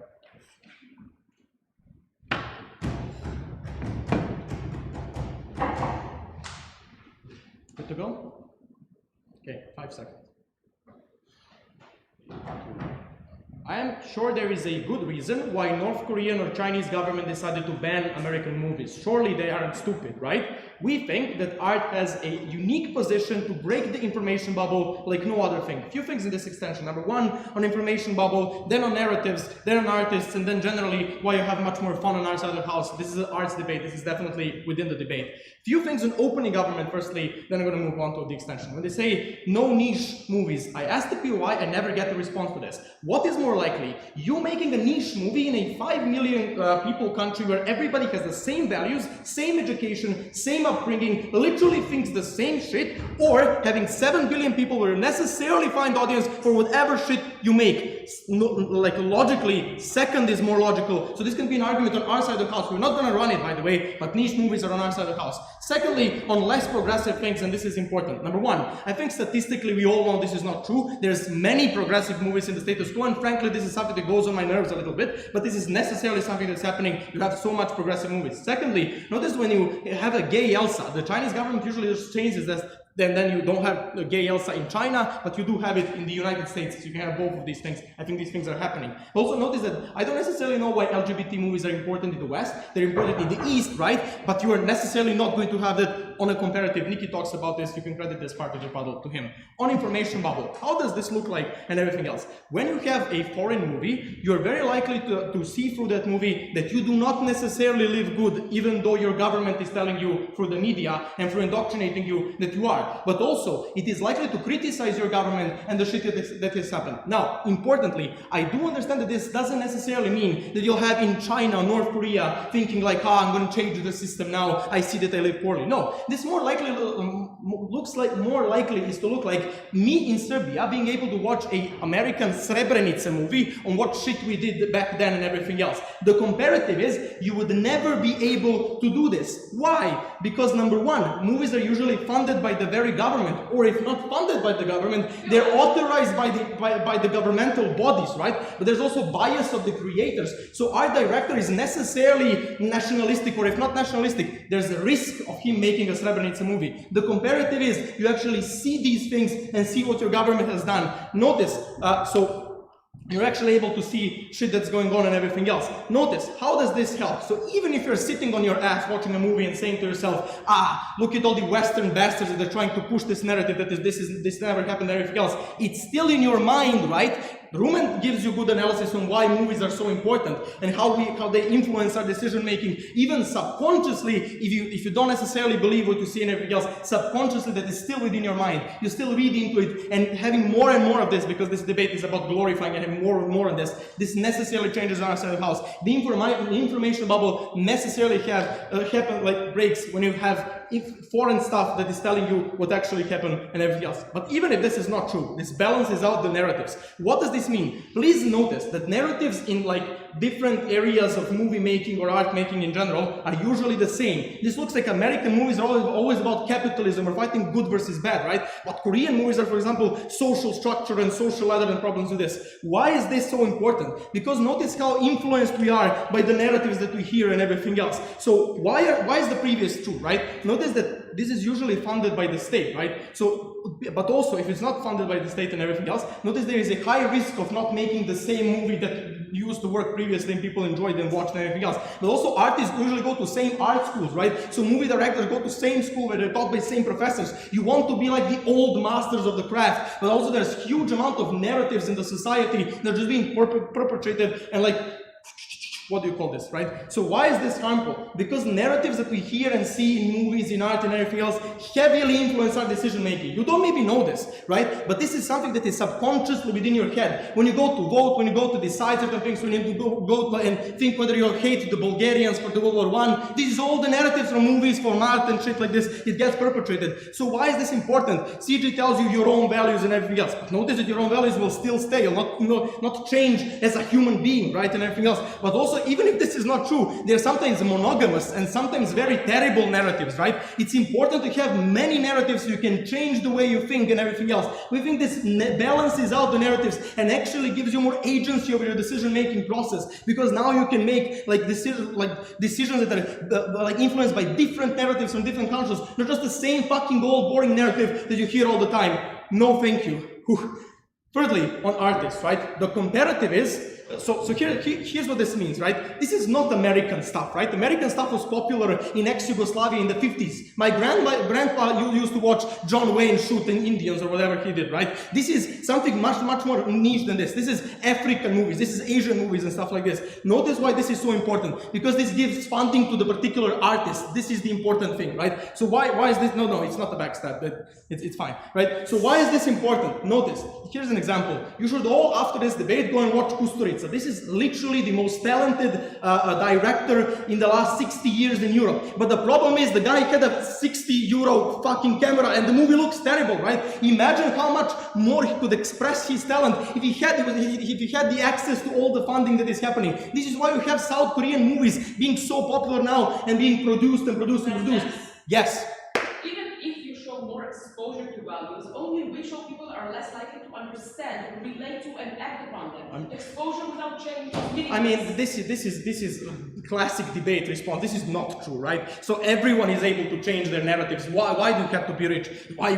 Good to go? Okay, 5 seconds. I am sure there is a good reason why North Korean or Chinese government decided to ban American movies. Surely they aren't stupid, right? We think that art has a unique position to break the information bubble like no other thing. A few things in this extension. Number one, on information bubble, then on narratives, then on artists, and then generally why you have much more fun on our side of the house. This is an arts debate. This is definitely within the debate. Few things on opening government, firstly, then I'm going to move on to the extension. When they say no niche movies, I asked the POI, I never get a response to this. What is more likely? You making a niche movie in a 5 million people country where everybody has the same values, same education, same upbringing, literally thinks the same shit, or having 7 billion people where you necessarily find audience for whatever shit you make. No, like logically, second is more logical. So this can be an argument on our side of the house. We're not going to run it, by the way, but niche movies are on our side of the house. Secondly, on less progressive things, and this is important. Number one, I think statistically we all know this is not true. There's many progressive movies in the status quo, and frankly, this is something that goes on my nerves a little bit, but this is necessarily something that's happening. You have so much progressive movies. Secondly, notice when you have a gay Elsa, the Chinese government usually just changes this. Then you don't have a gay Elsa in China, but you do have it in the United States. So you can have both of these things. I think these things are happening. Also notice that I don't necessarily know why LGBT movies are important in the West. They're important in the East, right? But you are necessarily not going to have that on a comparative. Nikki talks about this. You can credit this part of the Rebuttal to him. On information bubble, how does this look like and everything else? When you have a foreign movie, you're very likely to see through that movie that you do not necessarily live good, even though your government is telling you through the media and through indoctrinating you that you are. But also, it is likely to criticize your government and the shit that has happened. Now, importantly, I do understand that this doesn't necessarily mean that you'll have in China, North Korea, thinking like, I'm going to change the system now, I see that I live poorly. No, this more likely is to look like me in Serbia being able to watch an American Srebrenica movie on what shit we did back then and everything else. The comparative is, you would never be able to do this. Why? Because number one, movies are usually funded by the very government, or if not funded by the government, they're authorized by the governmental bodies, right? But there's also bias of the creators. So our director is necessarily nationalistic, or if not nationalistic, there's a risk of him making a Srebrenica movie. The comparative is, you actually see these things and see what your government has done. Notice, so You're actually able to see shit that's going on and everything else. Notice, how does this help? So even if you're sitting on your ass watching a movie and saying to yourself, look at all the Western bastards that are trying to push this narrative that this never happened and everything else, it's still in your mind, right? Rumen gives you good analysis on why movies are so important and how they influence our decision making, even subconsciously. If you don't necessarily believe what you see and everything else, subconsciously that is still within your mind. You still read into it, and having more and more of this, because this debate is about glorifying and having more and more of this necessarily changes our side of the house. The information bubble necessarily happen like breaks when you have foreign stuff that is telling you what actually happened and everything else. But even if this is not true, this balances out the narratives. What does this mean? Please notice that narratives in like different areas of movie making or art making in general are usually the same. This looks like American movies are always about capitalism or fighting good versus bad, right? But Korean movies are, for example, social structure and social ladder and problems with this. Why is this so important? Because notice how influenced we are by the narratives that we hear and everything else. So why is the previous true, right? Notice that this is usually funded by the state, right? So, but also if it's not funded by the state and everything else, notice there is a high risk of not making the same movie that used to work previously and people enjoyed and watched and everything else. But also artists usually go to same art schools, right? So movie directors go to same school where they're taught by same professors. You want to be like the old masters of the craft, but also there's huge amount of narratives in the society that are just being perpetrated and like, what do you call this, right? So why is this harmful? Because narratives that we hear and see in movies, in art and everything else heavily influence our decision making. You don't maybe know this, right? But this is something that is subconsciously within your head. When you go to vote, when you go to decide certain things, when you go and think whether you hate the Bulgarians for the World War I, this is all the narratives from movies, from art and shit like this, it gets perpetrated. So why is this important? CG tells you your own values and everything else. But notice that your own values will still stay, you'll not change as a human being, right? And everything else. But also, even if this is not true, they're sometimes monogamous and sometimes very terrible narratives, right? It's important to have many narratives so you can change the way you think and everything else. We think this balances out the narratives and actually gives you more agency over your decision-making process, because now you can make like decisions that are like influenced by different narratives from different countries, not just the same fucking old boring narrative that you hear all the time. No, thank you. Thirdly, on artists, right? The comparative is, so here's what this means, right? This is not American stuff, right? American stuff was popular in ex-Yugoslavia in the 50s. My grandpa used to watch John Wayne shoot in Indians or whatever he did, right? This is something much more niche than this. This is African movies, this is Asian movies and stuff like this. Notice why this is so important, because this gives funding to the particular artist. This is the important thing, right? So why is this? No, it's not a backstab, but it's fine, right? So why is this important? Notice, here's an example. You should all, after this debate, go and watch Kusturica. This is literally the most talented director in the last 60 years in Europe. But the problem is the guy had a 60 euro fucking camera and the movie looks terrible, right? Imagine how much more he could express his talent if he had the access to all the funding that is happening. This is why we have South Korean movies being so popular now and being produced. Yes. Even if you show more exposure to values, only visual people are less likely to understand, relate to, and act upon them. Exposure without change. I mean, this is classic debate response. This is not true, right? So everyone is able to change their narratives. Why do you have to be rich? Why?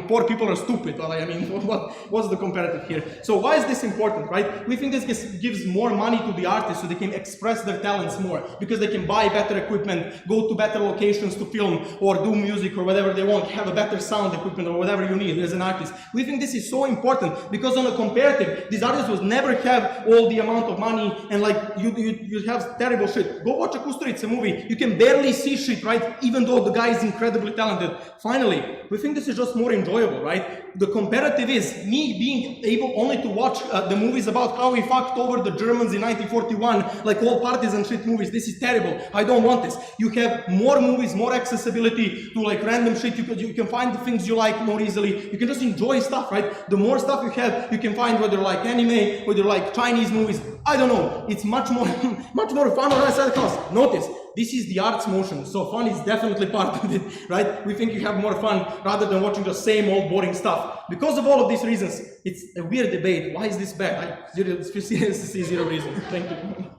Poor people are stupid. Well, I mean, what's the comparative here? So why is this important, right? We think this gives more money to the artists so they can express their talents more, because they can buy better equipment, go to better locations to film or do music or whatever they want, have a better sound equipment or whatever you need as an artist. We think this is so important because on a comparative, these artists will never have all the amount of money and like you have terrible shit. Go watch a Kusturica movie. You can barely see shit, right? Even though the guy is incredibly talented. Finally, we think this is just more enjoyable, right? The comparative is me being able only to watch the movies about how we fucked over the Germans in 1941, like all partisan shit movies. This is terrible. I don't want this. You have more movies, more accessibility to like random shit. You can find the things you like more easily. You can just enjoy stuff, right? The more stuff you have, you can find whether you like anime, whether you like Chinese movies. I don't know. It's much more fun on outside the house. Notice, this is the arts motion, so fun is definitely part of it, right? We think you have more fun rather than watching the same old boring stuff. Because of all of these reasons, it's a weird debate. Why is this bad? I see zero reason. Thank you.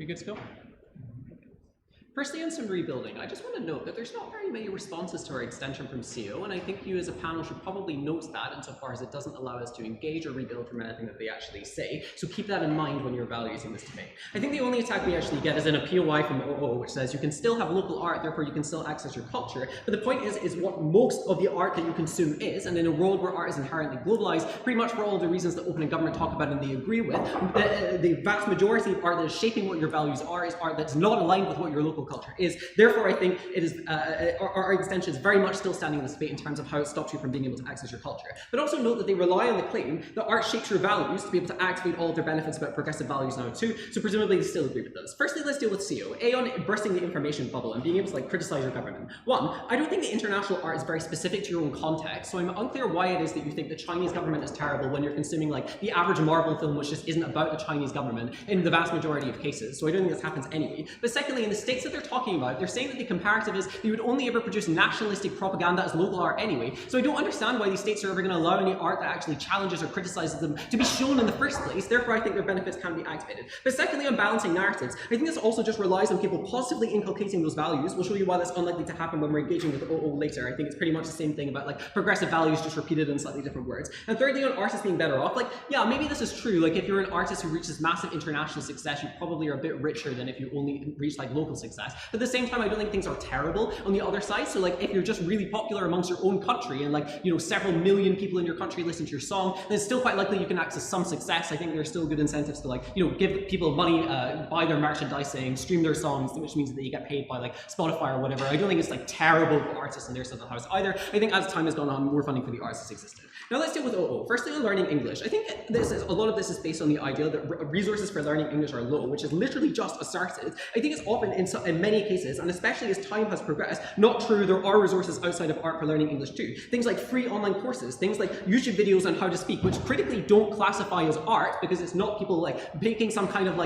You good to go? Firstly, on some rebuilding, I just want to note that there's not very many responses to our extension from CO, and I think you as a panel should probably note that insofar as it doesn't allow us to engage or rebuild from anything that they actually say, so keep that in mind when you're evaluating this debate. I think the only attack we actually get is in a POI from OO, which says you can still have local art, therefore you can still access your culture, but the point is what most of the art that you consume is, and in a world where art is inherently globalized, pretty much for all of the reasons that opening government talk about and they agree with, the vast majority of art that is shaping what your values are is art that's not aligned with what your local culture is. Therefore, I think it is our extension is very much still standing in this debate in terms of how it stops you from being able to access your culture. But also note that they rely on the claim that art shapes your values to be able to activate all of their benefits about progressive values now too, so presumably they still agree with those. Firstly, let's deal with CO. A, on bursting the information bubble and being able to criticize your government. One, I don't think the international art is very specific to your own context, so I'm unclear why it is that you think the Chinese government is terrible when you're consuming the average Marvel film which just isn't about the Chinese government in the vast majority of cases, so I don't think this happens anyway. But secondly, in the states that they're talking about, they're saying that the comparative is that you would only ever produce nationalistic propaganda as local art anyway, so I don't understand why these states are ever going to allow any art that actually challenges or criticizes them to be shown in the first place, therefore I think their benefits can be activated. But secondly, on balancing narratives, I think this also just relies on people positively inculcating those values. We'll show you why that's unlikely to happen when we're engaging with OO later. I think it's pretty much the same thing about progressive values just repeated in slightly different words. And thirdly, on artists being better off, yeah, maybe this is true. If you're an artist who reaches massive international success, you probably are a bit richer than if you only reach local success. But at the same time, I don't think things are terrible on the other side. So if you're just really popular amongst your own country and several million people in your country listen to your song, then it's still quite likely you can access some success. I think there's still good incentives to give people money, buy their merchandising, stream their songs, which means that they get paid by Spotify or whatever. I don't think it's terrible for artists and their stuff in the house either. I think as time has gone on, more funding for the arts has existed. Now let's deal with OO. Firstly, on learning English. I think a lot of this is based on the idea that resources for learning English are low, which is literally just asserted. I think it's often in many cases, and especially as time has progressed, not true. There are resources outside of art for learning English too. Things like free online courses, things like YouTube videos on how to speak, which critically don't classify as art because it's not people making some kind of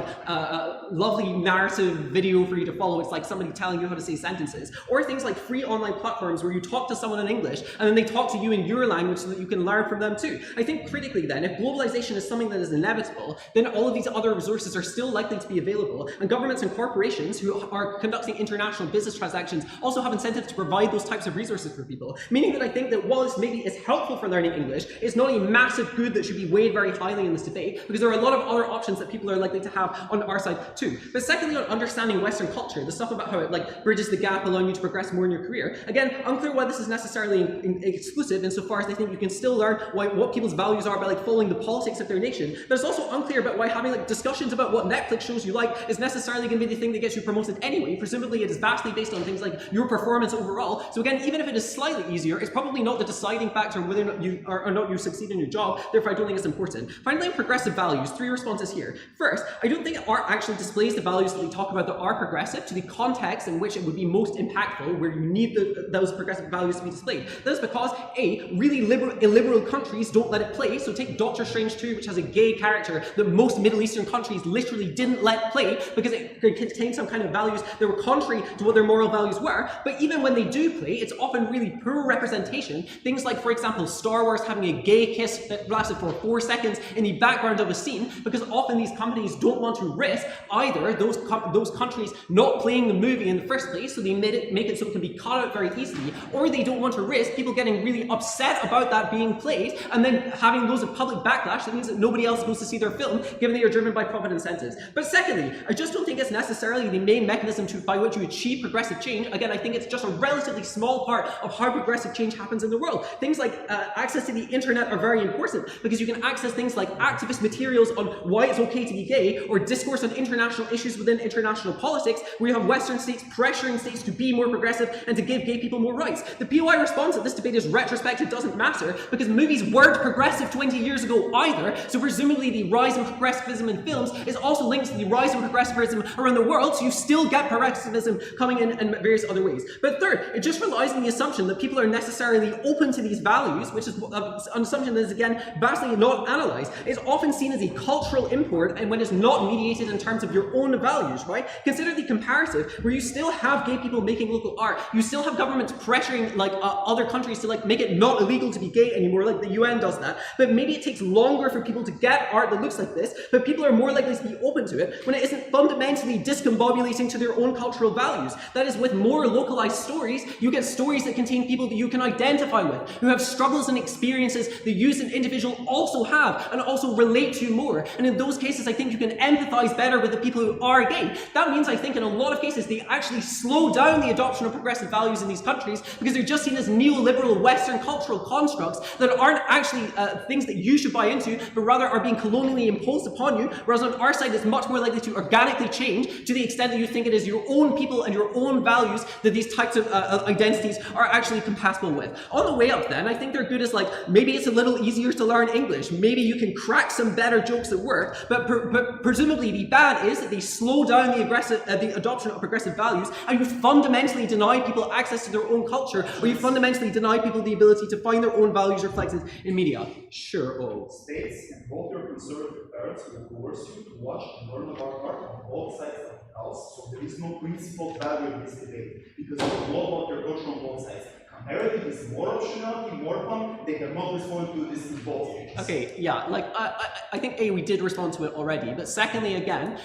lovely narrative video for you to follow. It's somebody telling you how to say sentences. Or things like free online platforms where you talk to someone in English and then they talk to you in your language so that you can learn from them too. I think critically then, if globalization is something that is inevitable, then all of these other resources are still likely to be available, and governments and corporations who are conducting international business transactions also have incentives to provide those types of resources for people. Meaning that I think that while this maybe is helpful for learning English, it's not a massive good that should be weighed very highly in this debate, because there are a lot of other options that people are likely to have on our side too. But secondly, on understanding Western culture, the stuff about how it bridges the gap, allowing you to progress more in your career. Again, unclear why this is necessarily exclusive insofar as they think you can still learn what people's values are by following the politics of their nation. But it's also unclear about why having discussions about what Netflix shows you is necessarily going to be the thing that gets you promoted anyway. Presumably it is vastly based on things like your performance overall. So again, even if it is slightly easier, it's probably not the deciding factor whether or not you succeed in your job. Therefore, I don't think it's important. Finally, on progressive values, 3 responses here. First, I don't think art actually displays the values that they talk about that are progressive to the context in which it would be most impactful, where you need those progressive values to be displayed. That is because A, really illiberal countries don't let it play. So take Doctor Strange 2, which has a gay character that most Middle Eastern countries literally didn't let play because it contained some kind of values that were contrary to what their moral values were. But even when they do play, it's often really poor representation. Things like, for example, Star Wars having a gay kiss that lasted for 4 seconds in the background of a scene, because often these companies don't want to risk either those countries not playing the movie in the first place, so they make it so it can be cut out very easily, or they don't want to risk people getting really upset about that being played and then having loads of public backlash that means that nobody else goes to see their film, given that you're driven by profit incentives. But secondly, I just don't think it's necessarily the main mechanism by which you achieve progressive change. Again, I think it's just a relatively small part of how progressive change happens in the world. Things like access to the internet are very important because you can access things like activist materials on why it's okay to be gay, or discourse on international issues within international politics, where you have Western states pressuring states to be more progressive and to give gay people more rights. The POI response at this debate is retrospective doesn't matter because movies weren't progressive 20 years ago either, so presumably the rise in progressivism in films is also linked to the rise in progressivism around the world, so you still get get progressivism coming in various other ways. But third, it just relies on the assumption that people are necessarily open to these values, which is an assumption that is, again, vastly not analyzed. It's often seen as a cultural import, and when it's not mediated in terms of your own values, right? Consider the comparative, where you still have gay people making local art. You still have governments pressuring like other countries to like make it not illegal to be gay anymore, like the UN does that. But maybe it takes longer for people to get art that looks like this, but people are more likely to be open to it when it isn't fundamentally discombobulating to their own cultural values. That is, with more localized stories, you get stories that contain people that you can identify with, who have struggles and experiences that you as an individual also have and also relate to more. And in those cases, I think you can empathize better with the people who are gay. That means, I think, in a lot of cases, they actually slow down the adoption of progressive values in these countries because they're just seen as neoliberal Western cultural constructs that aren't actually things that you should buy into, but rather are being colonially imposed upon you, whereas on our side, it's much more likely to organically change to the extent that you think it is your own people and your own values that these types of identities are actually compatible with. On the way up then, I think they're good as like, maybe it's a little easier to learn English, maybe you can crack some better jokes at work, but presumably the bad is that they slow down the adoption of progressive values, and you fundamentally deny people access to their own culture, or you fundamentally deny people the ability to find their own values reflected in media. Sure, oh. States and both your conservative parents will coerce you to watch and learn about art on both sides of the house, so there is no principled value in this debate, because you know about your culture on both sides. Comparative is more optionality, more fun. They cannot respond to this in both ways. Okay, yeah, like I think A, we did respond to it already, but secondly, again,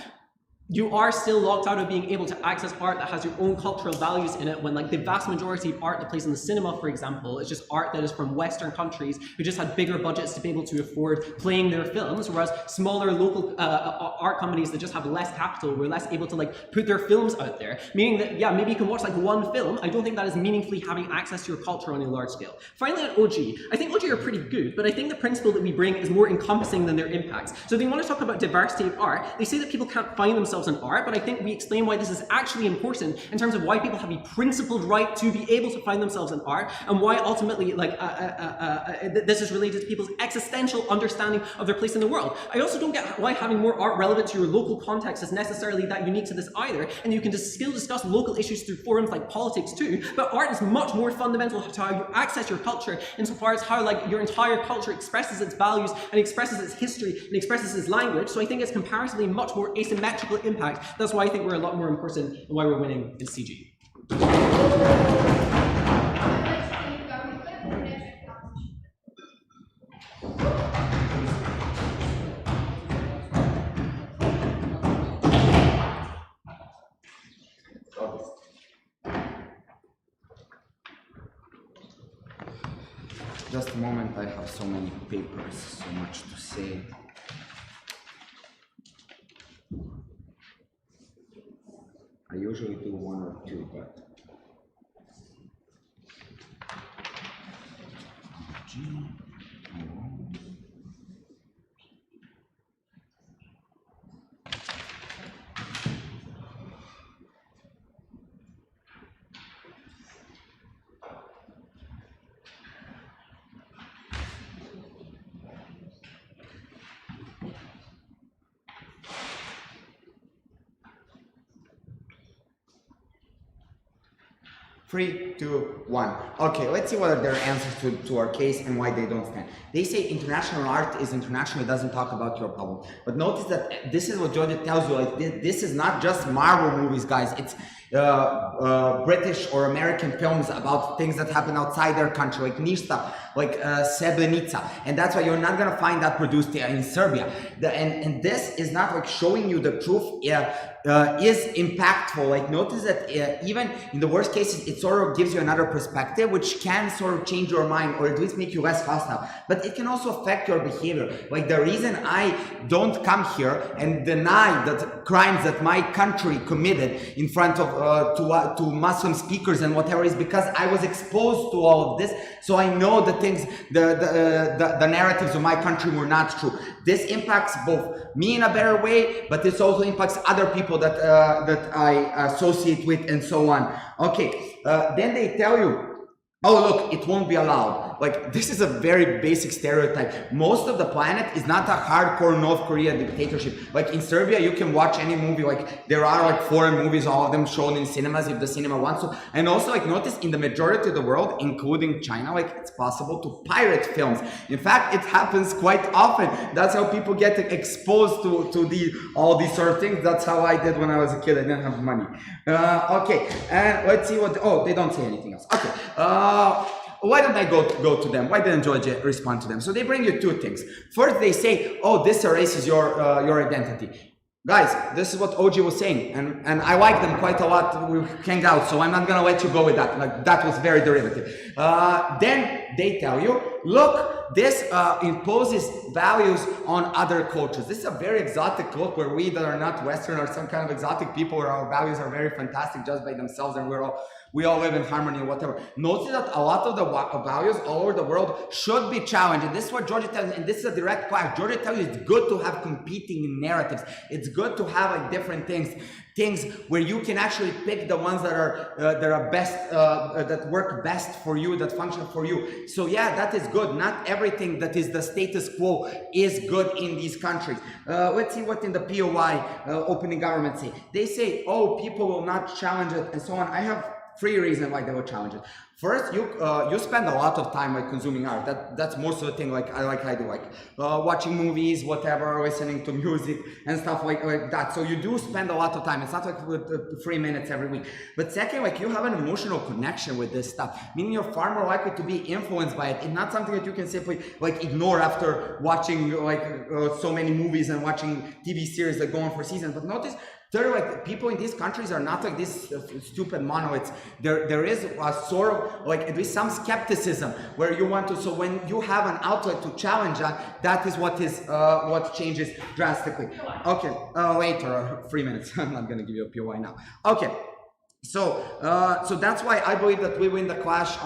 you are still locked out of being able to access art that has your own cultural values in it when like the vast majority of art that plays in the cinema, for example, is just art that is from Western countries who just had bigger budgets to be able to afford playing their films, whereas smaller local art companies that just have less capital were less able to like put their films out there. Meaning that, yeah, maybe you can watch like one film. I don't think that is meaningfully having access to your culture on a large scale. Finally, at OG, I think OG are pretty good, but I think the principle that we bring is more encompassing than their impacts. So if they want to talk about diversity of art, they say that people can't find themselves in art, but I think we explain why this is actually important in terms of why people have a principled right to be able to find themselves in art, and why ultimately like this is related to people's existential understanding of their place in the world. I also don't get why having more art relevant to your local context is necessarily that unique to this either, and you can still discuss local issues through forums like politics too, but art is much more fundamental to how you access your culture insofar as how like your entire culture expresses its values and expresses its history and expresses its language. So I think it's comparatively much more asymmetrical impact. That's why I think we're a lot more important and why we're winning in CG. Just a moment, I have so many papers, so much to say. I usually do one or two, but Three, two, one. Okay, let's see what are their answers to our case and why they don't stand. They say international art is international, it doesn't talk about your problem. But notice that this is what Georgia tells you, like this is not just Marvel movies, guys. It's British or American films about things that happen outside their country, like niche stuff, like Srebrenica. And that's why you're not gonna find that produced in Serbia. And this is not like showing you the truth is impactful. Like notice that even in the worst cases, it sort of gives you another perspective, which can sort of change your mind or at least make you less hostile. But it can also affect your behavior. Like the reason I don't come here and deny that crimes that my country committed in front of to Muslim speakers and whatever is because I was exposed to all of this, so I know the things, the narratives of my country were not true. This impacts both me in a better way, but this also impacts other people that that I associate with and so on. Okay, then they tell you oh look, it won't be allowed. Like, this is a very basic stereotype. Most of the planet is not a hardcore North Korea dictatorship. Like in Serbia, you can watch any movie. Like there are like foreign movies, all of them shown in cinemas if the cinema wants to. And also like notice in the majority of the world, including China, like it's possible to pirate films. In fact, it happens quite often. That's how people get exposed to all these sort of things. That's how I did when I was a kid. I didn't have money. Okay, and let's see what, oh, they don't say anything else. Okay. Why don't I go to them? Why didn't Georgia respond to them? So they bring you two things. First, they say, oh, this erases your identity. Guys, this is what OG was saying, and I like them quite a lot. We hang out, so I'm not gonna let you go with that. Like that was very derivative. Then they tell you, look, this imposes values on other cultures. This is a very exotic look where we that are not Western are some kind of exotic people where our values are very fantastic just by themselves, and we all live in harmony or whatever. Notice that a lot of the values all over the world should be challenged. And this is what Georgia tells you, and this is a direct clash. Georgia tells you it's good to have competing narratives. It's good to have like different things where you can actually pick the ones that are best, that work best for you, that function for you. So yeah, that is good. Not everything that is the status quo is good in these countries. Let's see what in the POI opening government say. They say, oh, people will not challenge it and so on. I have three reasons why they will challenge it. First, you spend a lot of time like consuming art. That's most of the thing. Like I do, like watching movies, whatever, listening to music and stuff like that. So you do spend a lot of time. It's not like 3 minutes every week. But second, like you have an emotional connection with this stuff, meaning you're far more likely to be influenced by it. It's not something that you can simply like ignore after watching like so many movies and watching TV series that go on for seasons. But notice. Third, like people in these countries are not like these stupid monoliths. There is a sort of like at least some skepticism where you want to. So when you have an outlet to challenge that is what changes drastically. Okay, later, 3 minutes. I'm not gonna give you a POI now. Okay. So that's why I believe that we win the clash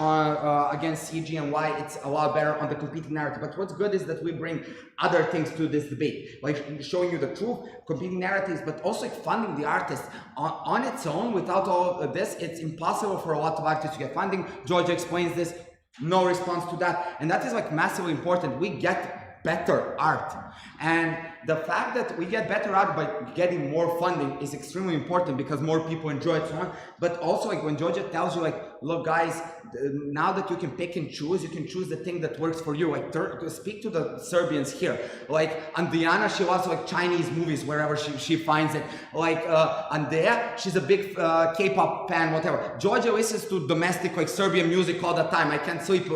against CG and why it's a lot better on the competing narrative. But what's good is that we bring other things to this debate, like showing you the truth, competing narratives, but also like funding the artists on its own. Without all of this, it's impossible for a lot of artists to get funding. Georgia explains this. No response to that, and that is like massively important. We get better art, and the fact that we get better art by getting more funding is extremely important because more people enjoy it, so on. But also, like when Georgia tells you, like, look, guys, now that you can pick and choose, you can choose the thing that works for you. Like, to speak to the Serbians here. Like, Andriana, she loves like Chinese movies wherever she finds it. Like, Andrea, she's a big K-pop fan, whatever. Georgia listens to domestic, like Serbian music all the time. I can't sleep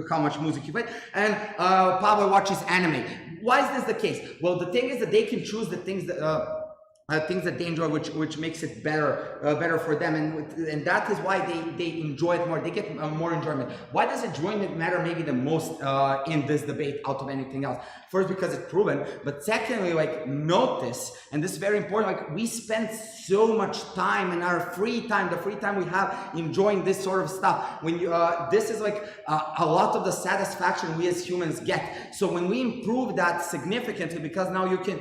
how much music you play. And Pablo watches anime. Why is this the case? Well, the thing is that they can choose the things that they enjoy, which makes it better for them, and that is why they enjoy it more. They get more enjoyment. Why does enjoyment matter maybe the most in this debate out of anything else? First, because it's proven, but secondly, like notice, and this is very important, like we spend so much time in our free time, the free time we have enjoying this sort of stuff. When you this is like a lot of the satisfaction we as humans get. So when we improve that significantly, because now you can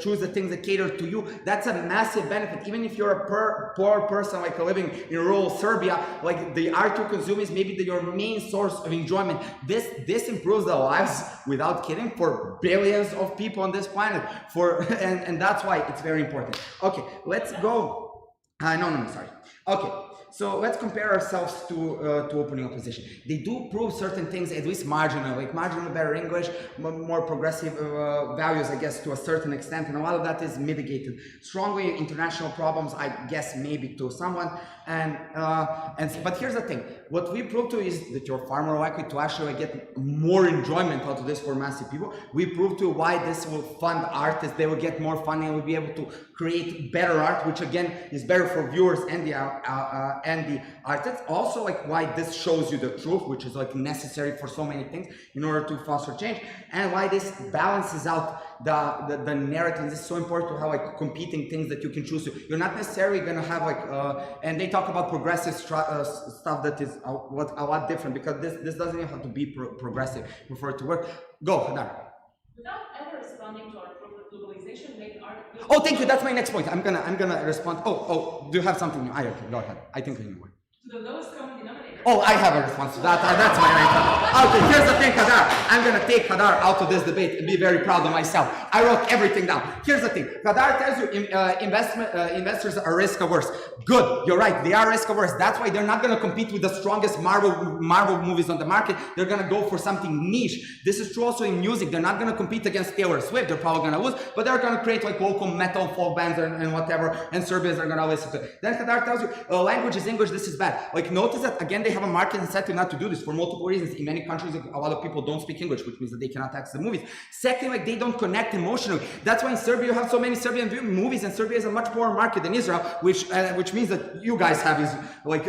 choose the things that cater to you, that's a massive benefit. Even if you're a poor person, like living in rural Serbia, like the art you consume is maybe your main source of enjoyment. This improves the lives, without kidding, for billions of people on this planet. And that's why it's very important. Okay, let's go. No, sorry. Okay. So let's compare ourselves to opening opposition. They do prove certain things, at least marginal, like marginally better English, more progressive values, I guess, to a certain extent, and a lot of that is mitigated. Strongly international problems, I guess, maybe to someone. But here's the thing: what we prove to is that you're far more likely to actually get more enjoyment out of this for massive people. We prove to why this will fund artists; they will get more funding and will be able to create better art, which again is better for viewers and the artists. Also, like why this shows you the truth, which is like necessary for so many things in order to foster change, and why this balances out the narrative. This is so important to have like competing things that you can choose to. You're not necessarily gonna have like and they talk about progressive stuff that is a lot different, because this doesn't even have to be progressive for it to work. Go, Hadar. Without ever responding to our globalization, made art. Oh, thank you. That's my next point. I'm gonna respond. Oh, do you have something? Okay, go ahead. I think I know. To the lowest common denominator. Oh, I have a response to that. That's my answer. Okay, here's the thing, Hadar. I'm gonna take Hadar out of this debate and be very proud of myself. I wrote everything down. Here's the thing. Hadar tells you investors are risk averse. Good, you're right. They are risk averse. That's why they're not gonna compete with the strongest Marvel movies on the market. They're gonna go for something niche. This is true also in music. They're not gonna compete against Taylor Swift. They're probably gonna lose, but they're gonna create like local metal folk bands and whatever, and Serbians are gonna listen to it. Then Hadar tells you language is English. This is bad. Like notice that again, they have a market incentive not to do this for multiple reasons. In many countries, a lot of people don't speak English, which means that they cannot access the movies. Second, like they don't connect emotionally. That's why in Serbia you have so many Serbian movies, and Serbia is a much poorer market than Israel, which means that you guys have is like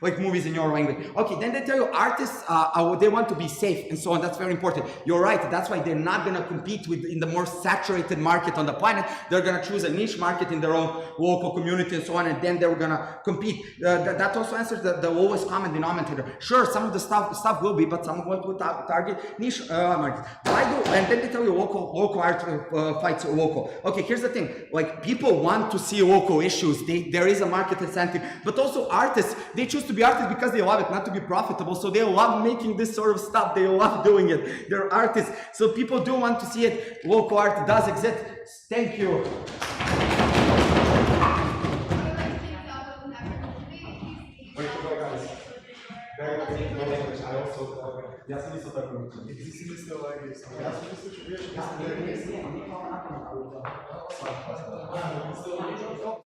like movies in your language. Okay, then they tell you artists they want to be safe and so on. That's very important. You're right. That's why they're not gonna compete in the more saturated market on the planet. They're gonna choose a niche market in their own local community and so on, and then they're gonna compete. That also answers the lowest common denominator. Sure, some of the stuff will be, but some of it will target niche markets. And then they tell you local art fights local. Okay, here's the thing. Like people want to see local issues. There is a market incentive, but also artists, they choose to be artists because they love it, not to be profitable. So they love making this sort of stuff. They love doing it. They're artists. So people do want to see it. Local art does exist. Thank you. Ja sam isto tako mislio. Ti si mislio ja sam mislio,